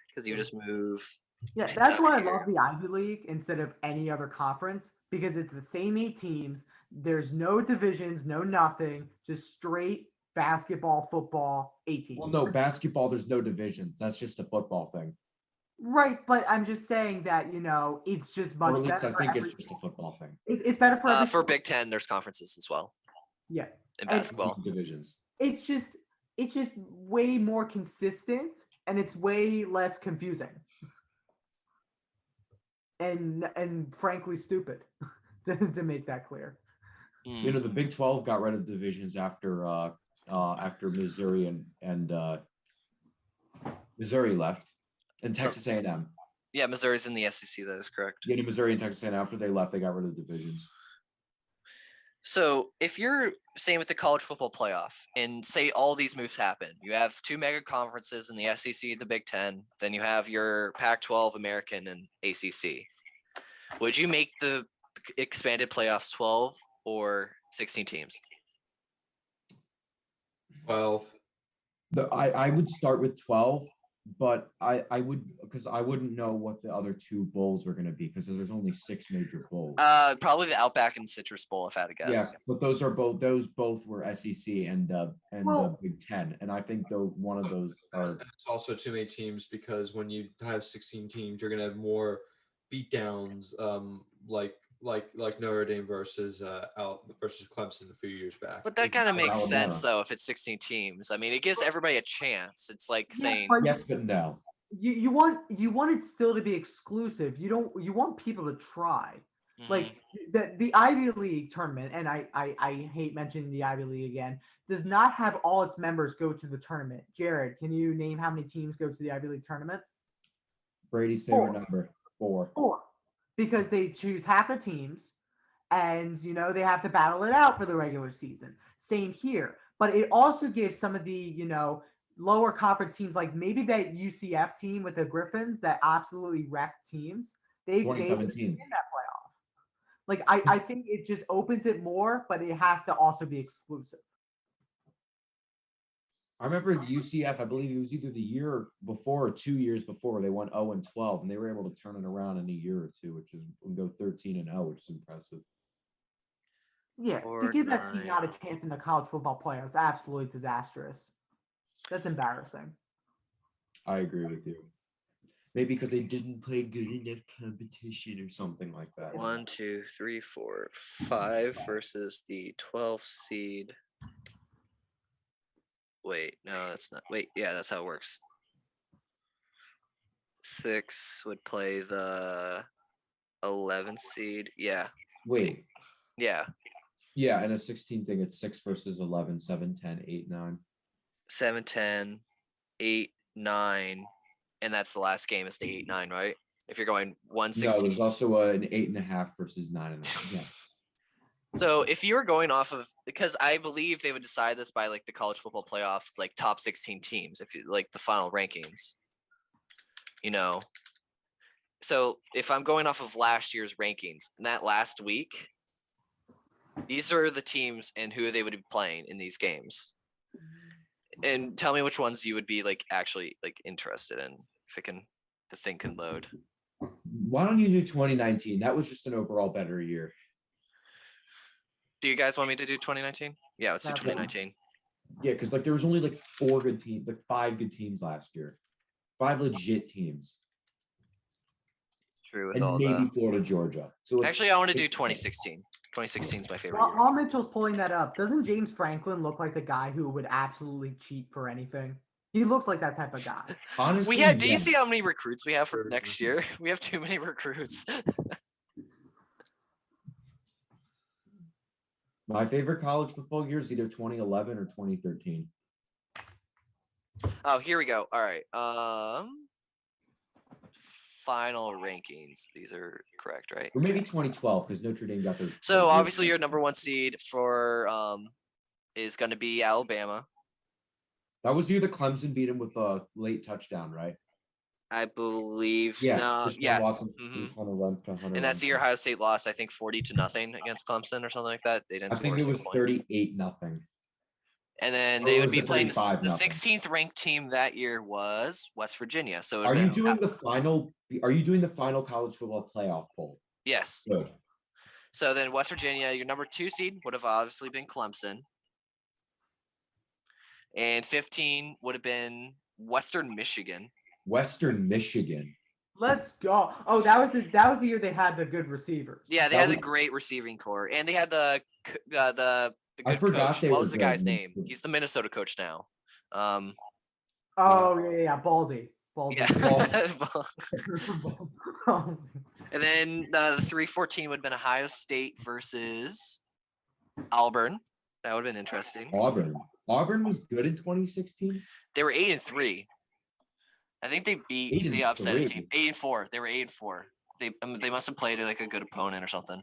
S1: Because you just move.
S4: Yeah, that's why I love the Ivy League instead of any other conference because it's the same 8 teams. There's no divisions, no nothing, just straight basketball, football, 8 teams.
S2: Well, no, basketball, there's no division. That's just a football thing.
S4: Right, but I'm just saying that, it's just much better.
S2: I think it's just a football thing.
S4: It's better for
S1: Big Ten, there's conferences as well.
S4: Yeah.
S1: In basketball.
S2: Divisions.
S4: It's just way more consistent and it's way less confusing. And frankly stupid to make that clear.
S2: The Big 12 got rid of divisions after Missouri and Missouri left, and Texas A&M.
S1: Yeah, Missouri's in the SEC. That is correct.
S2: Yeah, Missouri and Texas A&M. After they left, they got rid of divisions.
S1: So if you're saying with the college football playoff, and say all these moves happen, you have 2 mega conferences in the SEC, the Big Ten, then you have your Pac-12, American, and ACC. Would you make the expanded playoffs 12 or 16 teams?
S3: 12.
S2: I would start with 12, but I would because I wouldn't know what the other 2 bowls are going to be because there's only 6 major bowls.
S1: Probably the Outback and Citrus Bowl, if I had to guess.
S2: Yeah, but those both were SEC and the Big Ten, and I think one of those are.
S3: It's also too many teams because when you have 16 teams, you're going to have more beatdowns, like Notre Dame versus Clemson a few years back.
S1: But that kind of makes sense though if it's 16 teams. I mean, it gives everybody a chance. It's like saying
S2: yes, but no.
S4: You want it still to be exclusive. You want people to try. Mm-hmm. Like the Ivy League tournament, and I hate mentioning the Ivy League again, does not have all its members go to the tournament. Jared, can you name how many teams go to the Ivy League tournament?
S2: Brady's favorite number, 4.
S4: 4. Because they choose half the teams, and they have to battle it out for the regular season. Same here, but it also gives some of the lower conference teams, like maybe that UCF team with the Griffins that absolutely wrecked teams. They
S2: 2017
S4: in that playoff. Like I think it just opens it more, but it has to also be exclusive.
S2: I remember UCF, I believe it was either the year before or 2 years before, they went 0-12, and they were able to turn it around in a year or two, which is go 13-0, which is impressive.
S4: Yeah, to give that team not a chance in the college football playoffs is absolutely disastrous. That's embarrassing.
S2: I agree with you. Maybe because they didn't play good enough competition or something like that.
S1: 1, 2, 3, 4, 5 versus the 12th seed. Wait, no, that's not. Wait, yeah, that's how it works. 6 would play the 11th seed. Yeah.
S2: Wait.
S1: Yeah.
S2: Yeah, and a 16 thing, it's 6 versus 11, 7, 10, 8, 9.
S1: 7, 10, 8, 9, and that's the last game is the 8, 9, right? If you're going 116.
S2: No, there's also an 8.5 versus 9.5. Yeah.
S1: So if you were going off of, because I believe they would decide this by like the college football playoff, like top 16 teams, if you like the final rankings, So if I'm going off of last year's rankings, in that last week, these are the teams and who they would be playing in these games. And tell me which ones you would be like actually like interested in if the thing can load.
S2: Why don't you do 2019? That was just an overall better year.
S1: Do you guys want me to do 2019? Yeah, let's do 2019.
S2: Yeah, because like there was only like 4 good teams, like 5 good teams last year. 5 legit teams.
S1: It's true with
S2: and
S1: all
S2: maybe
S1: the
S2: Florida, Georgia. So
S1: actually, I want to do 2016. 2016 is my favorite year.
S4: While Mitchell's pulling that up, doesn't James Franklin look like the guy who would absolutely cheat for anything? He looks like that type of guy.
S2: Honestly,
S1: do you see how many recruits we have for next year? We have too many recruits.
S2: My favorite college football year is either 2011 or 2013.
S1: Oh, here we go. All right. Final rankings. These are correct, right?
S2: Or maybe 2012 because Notre Dame got their.
S1: So obviously your number 1 seed for is going to be Alabama.
S2: That was the year that Clemson beat him with a late touchdown, right?
S1: I believe.
S2: Yeah.
S1: No, yeah.
S2: Mm-hmm.
S1: And that's the year Ohio State lost, I think 40-0 against Clemson or something like that. They didn't.
S2: I think it was 38-0.
S1: And then they would be playing the 16th ranked team that year was West Virginia. So
S2: are you doing the final? Are you doing the final college football playoff poll?
S1: Yes.
S2: Good.
S1: So then West Virginia, your number 2 seed would have obviously been Clemson. And 15 would have been Western Michigan.
S2: Western Michigan.
S4: Let's go. Oh, that was the year they had the good receivers.
S1: Yeah, they had a great receiving core, and they had the good
S2: I forgot
S1: coach. What was the guy's name? He's the Minnesota coach now.
S4: Baldy.
S1: Yeah. And then the 3-14 would have been Ohio State versus Auburn. That would have been interesting.
S2: Auburn was good in 2016.
S1: They were 8-3. I think they upset a team. 8-4. They were 8-4. They must have played like a good opponent or something.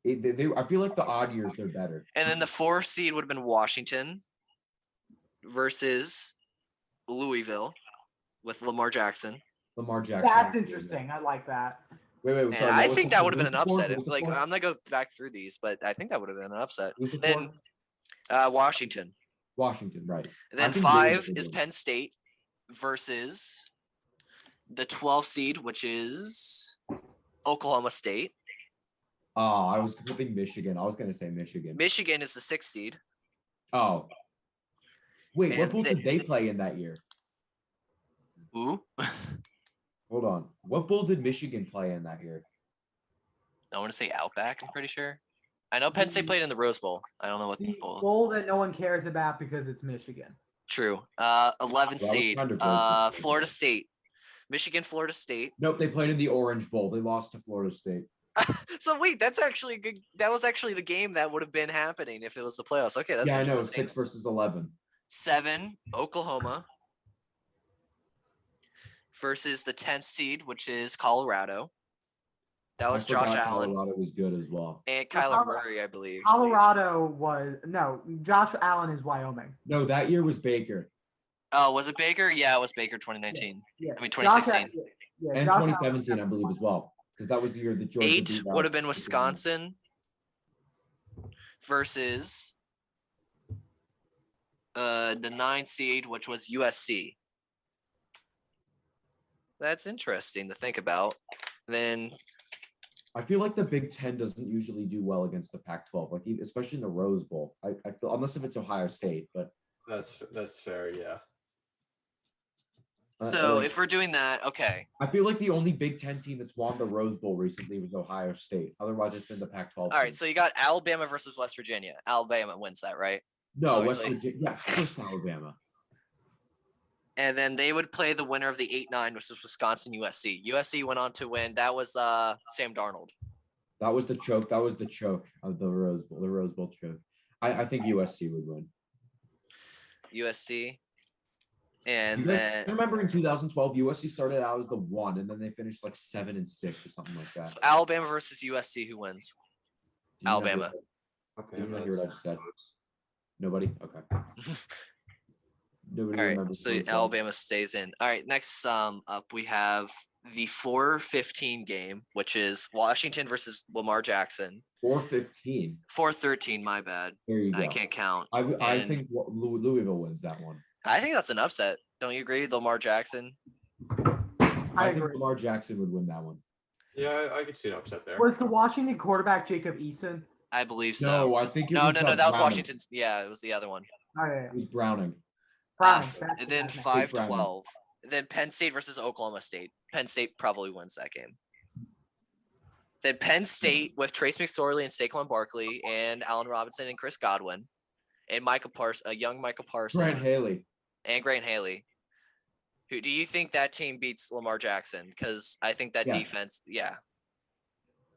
S2: I feel like the odd years they're better.
S1: And then the 4 seed would have been Washington versus Louisville with Lamar Jackson.
S4: That's interesting. I like that.
S2: Wait. Sorry,
S1: I think that would have been an upset. Like I'm gonna go back through these, but I think that would have been an upset. Then Washington.
S2: Washington, right.
S1: And then 5 is Penn State versus the 12th seed, which is Oklahoma State.
S2: Oh, I was hoping Michigan. I was going to say Michigan.
S1: Michigan is the 6th seed.
S2: Oh. Wait, what bowl did they play in that year?
S1: Ooh.
S2: Hold on. What bowl did Michigan play in that year?
S1: I want to say Outback, I'm pretty sure. I know Penn State played in the Rose Bowl. I don't know what
S4: the
S1: bowl.
S4: Bowl that no one cares about because it's Michigan.
S1: True. 11th seed. Florida State. Michigan, Florida State.
S2: Nope, they played in the Orange Bowl. They lost to Florida State.
S1: So wait, that's actually good. That was actually the game that would have been happening if it was the playoffs. Okay, that's
S2: I know. 6 versus 11.
S1: 7, Oklahoma versus the 10th seed, which is Colorado. That was
S2: I
S1: Josh
S2: forgot
S1: Allen
S2: Colorado was good as well.
S1: and
S4: Well,
S1: Kyler Murray, I believe.
S4: Colorado was no. Josh Allen is Wyoming.
S2: No, that year was Baker.
S1: Oh, was it Baker? Yeah, it was Baker 2019.
S4: Yeah,
S1: I mean
S4: Josh,
S1: 2016.
S4: yeah,
S2: And
S4: Josh
S2: 2017,
S4: Allen.
S2: I believe, as well. Because that was the year that Georgia
S1: 8
S2: beat
S1: would have been
S2: Oklahoma.
S1: Wisconsin versus the 9 seed, which was USC. That's interesting to think about. Then
S2: I feel like the Big Ten doesn't usually do well against the Pac-12, like especially in the Rose Bowl. I feel unless if it's Ohio State, but
S3: That's fair. Yeah.
S1: so
S2: like,
S1: if we're doing that, okay.
S2: I feel like the only Big Ten team that's won the Rose Bowl recently was Ohio State. Otherwise, it's been the Pac-12.
S1: All right, so you got Alabama versus West Virginia. Alabama wins that, right?
S2: No,
S1: obviously.
S2: West Virginia. Yeah, of course, Alabama.
S1: And then they would play the winner of the 8-9, which is Wisconsin USC. USC went on to win. That was Sam Darnold.
S2: That was the choke. That was the choke of the Rose Bowl. The Rose Bowl choke. I think USC would win.
S1: USC. And
S2: You guys
S1: then
S2: remember in 2012, USC started out as the 1, and then they finished like 7-6 or something like that.
S1: so Alabama versus USC, who wins?
S2: Do you
S1: Alabama.
S3: Okay.
S2: Did you not hear what I just said? Nobody? Okay. Nobody
S1: All right,
S2: remembers.
S1: so Alabama stays in. All right, next up we have the 4-15 game, which is Washington versus Lamar Jackson.
S2: 4-15.
S1: 4-13, my bad.
S2: There you go.
S1: I can't count.
S2: I
S1: And
S2: think Louisville wins that one.
S1: I think that's an upset. Don't you agree, Lamar Jackson?
S2: I think
S4: agree.
S2: Lamar Jackson would win that one.
S3: Yeah, I could see an upset there.
S4: Was the Washington quarterback Jacob Eason?
S1: I believe so.
S2: No, I think it
S1: No,
S2: was
S1: that was
S2: Browning.
S1: Washington's. Yeah, it was the other one.
S4: Oh yeah,
S2: It was Browning.
S4: Browning.
S1: And then
S4: That's-
S1: 5-12. Then Penn State versus Oklahoma State. Penn State probably wins that game. Then Penn State with Trace McSorley and Saquon Barkley and Allen Robinson and Chris Godwin and Michael Parsons, a young Michael Parsons
S2: Grant Haley.
S1: and Grant Haley. Who do you think that team beats Lamar Jackson? Because I think that
S2: Yes.
S1: defense, yeah.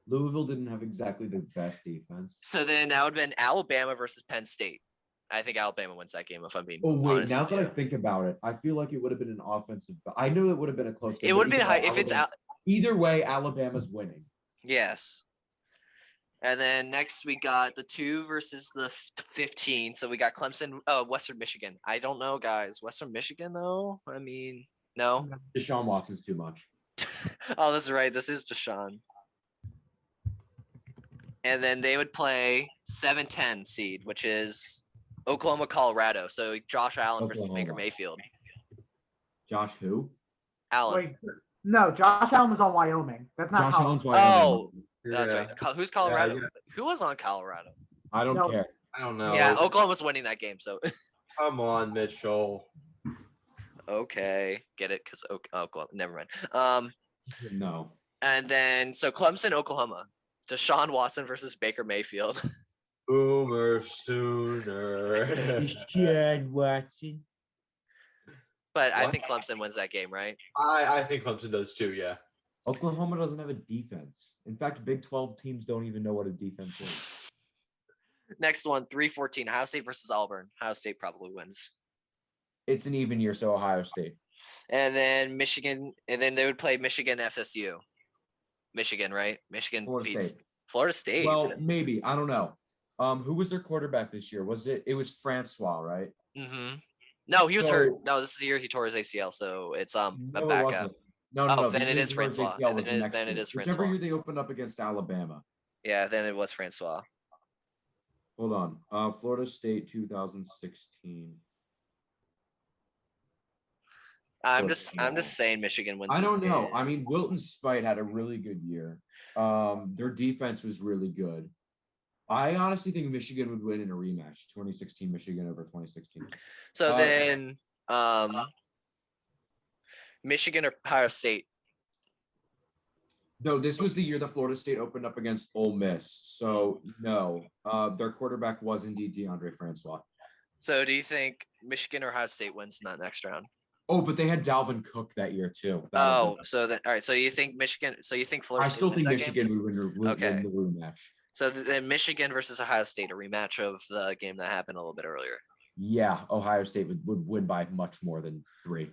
S2: Louisville didn't have exactly the best defense.
S1: So then that would have been Alabama versus Penn State. I think Alabama wins that game if I'm being
S2: Oh wait,
S1: honest
S2: now
S1: with
S2: that I
S1: you.
S2: think about it, I feel like it would have been an offensive. I knew it would have been a close game.
S1: It
S2: but
S1: would have been
S2: either
S1: high
S2: way,
S1: if it's
S2: Alabama- Either way, Alabama's winning.
S1: Yes. And then next we got the 2 versus the 15. So we got Clemson, Western Michigan. I don't know, guys. Western Michigan, though? I mean, no.
S2: Deshaun Watson's too much.
S1: Oh, that's right. This is Deshaun. And then they would play 7-10 seed, which is Oklahoma, Colorado. So Josh Allen versus Baker
S2: Oklahoma.
S1: Mayfield.
S2: Josh who?
S1: Allen.
S4: Wait, no, Josh Allen was on Wyoming. That's not
S2: Josh
S4: Colorado.
S2: Allen's Wyoming.
S1: That's right. Who's Colorado?
S3: yeah.
S1: Who was on Colorado?
S2: I don't
S4: No.
S2: care.
S3: I don't know.
S1: Yeah, Oklahoma's winning that game. So
S3: Come on, Mitchell.
S1: okay, get it? Because Oklahoma. Never mind.
S2: No.
S1: And then so Clemson, Oklahoma. Deshaun Watson versus Baker Mayfield.
S3: Boomer Sooner.
S2: Deshaun Watson.
S1: But I
S3: What?
S1: think Clemson wins that game, right?
S3: I think Clemson does too. Yeah.
S2: Oklahoma doesn't have a defense. In fact, Big 12 teams don't even know what a defense is.
S1: Next one, 3-14. Ohio State versus Auburn. Ohio State probably wins.
S2: It's an even year, so Ohio State.
S1: And then Michigan, and then they would play Michigan FSU. Michigan, right? Michigan
S2: Florida
S1: beats
S2: State.
S1: Florida State.
S2: Well, maybe. I don't know. Who was their quarterback this year? It was Francois, right?
S1: Mm-hmm. No, he was
S2: So-
S1: hurt. No, this is the year he tore his ACL, so it's a
S2: No, it
S1: backup.
S2: wasn't. No.
S1: Oh,
S2: The
S1: then it
S2: year
S1: is
S2: he tore his
S1: Francois.
S2: ACL
S1: And
S2: was
S1: then
S2: the
S1: it-
S2: next
S1: then it
S2: year.
S1: is
S2: Whichever
S1: Francois.
S2: year they opened up against Alabama.
S1: Yeah, then it was Francois.
S2: Hold on. Florida State 2016.
S1: I'm
S2: Florida
S1: just saying Michigan wins.
S2: I
S1: this
S2: don't know.
S1: game.
S2: I mean, Wilton Spite had a really good year. Their defense was really good. I honestly think Michigan would win in a rematch. 2016 Michigan over 2016.
S1: So
S2: Uh,
S1: then, Michigan or Ohio State.
S2: No, this was the year that Florida State opened up against Ole Miss. So no, their quarterback was indeed DeAndre Francois.
S1: So do you think Michigan or Ohio State wins in that next round?
S2: Oh, but they had Dalvin Cook that year too.
S1: Oh, so then all right. So you think Michigan? So you think Florida
S2: I
S1: State
S2: still
S1: wins
S2: think
S1: that game?
S2: Michigan would win
S1: Okay.
S2: the rematch.
S1: So then Michigan versus Ohio State, a rematch of the game that happened a little bit earlier.
S2: Yeah, Ohio State would win by much more than 3.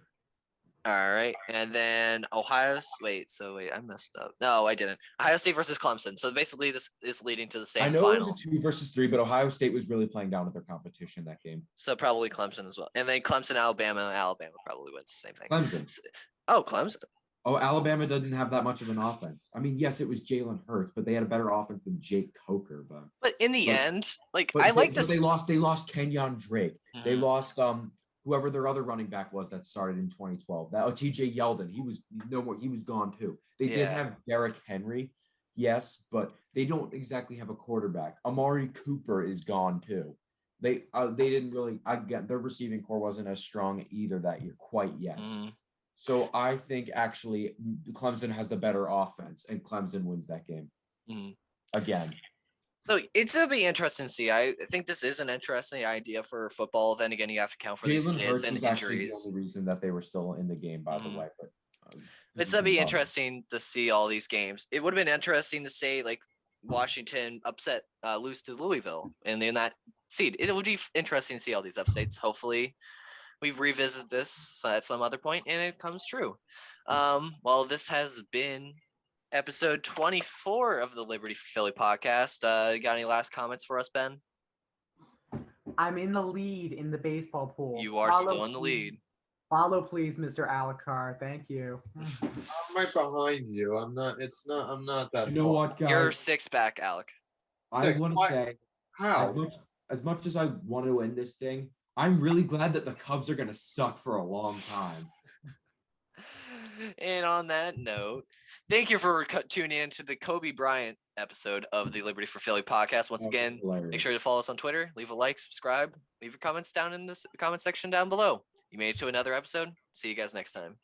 S1: All right, and then Wait, I messed up. No, I didn't. Ohio State versus Clemson. So basically, this is leading to the same
S2: I know
S1: final.
S2: it was a 2-3, but Ohio State was really playing down at their competition that game.
S1: So probably Clemson as well, and then Clemson, Alabama. Alabama probably wins the same thing.
S2: Clemson.
S1: Oh, Clemson.
S2: Oh, Alabama doesn't have that much of an offense. I mean, yes, it was Jalen Hurts, but they had a better offense than Jake Coker.
S1: But in the end,
S2: I like
S1: this.
S2: They lost Kenyon Drake.
S1: Mhm.
S2: They lost whoever their other running back was that started in 2012. TJ Yeldon. He was no more. He was gone too. They did have Derrick Henry, yes, but they don't exactly have a quarterback. Amari Cooper is gone too. They didn't really. Their receiving core wasn't as strong either that year quite yet.
S1: Mhm.
S2: So I think actually Clemson has the better offense, and Clemson wins that game again.
S1: So it's gonna be interesting to see. I think this is an interesting idea for football. Then again, you have to account for these
S2: Jalen
S1: kids
S2: Hurts
S1: and
S2: was actually the
S1: injuries.
S2: only reason that they were still in the game, by the way. But
S1: it's gonna be interesting to see all these games. It would have been interesting to say Washington lose to Louisville, and in that seed, it would be interesting to see all these upsets. Hopefully, we revisit this at some other point and it comes true. Well, this has been episode 24 of the Liberty for Philly podcast. You got any last comments for us, Ben?
S4: I'm in the lead in the baseball pool.
S1: You are still in the lead.
S4: Follow, please, Mr. Alucard. Thank you.
S3: I'm right behind you. I'm not that.
S2: You know what, guys?
S1: You're 6 back, Alec.
S2: I want to say,
S3: how
S2: as much as I want to end this thing, I'm really glad that the Cubs are going to suck for a long time.
S1: And on that note, thank you for tuning in to the Kobe Bryant episode of the Liberty for Philly podcast. Once again, make sure to follow us on Twitter, leave a like, subscribe, leave your comments down in the comment section down below. You made it to another episode. See you guys next time.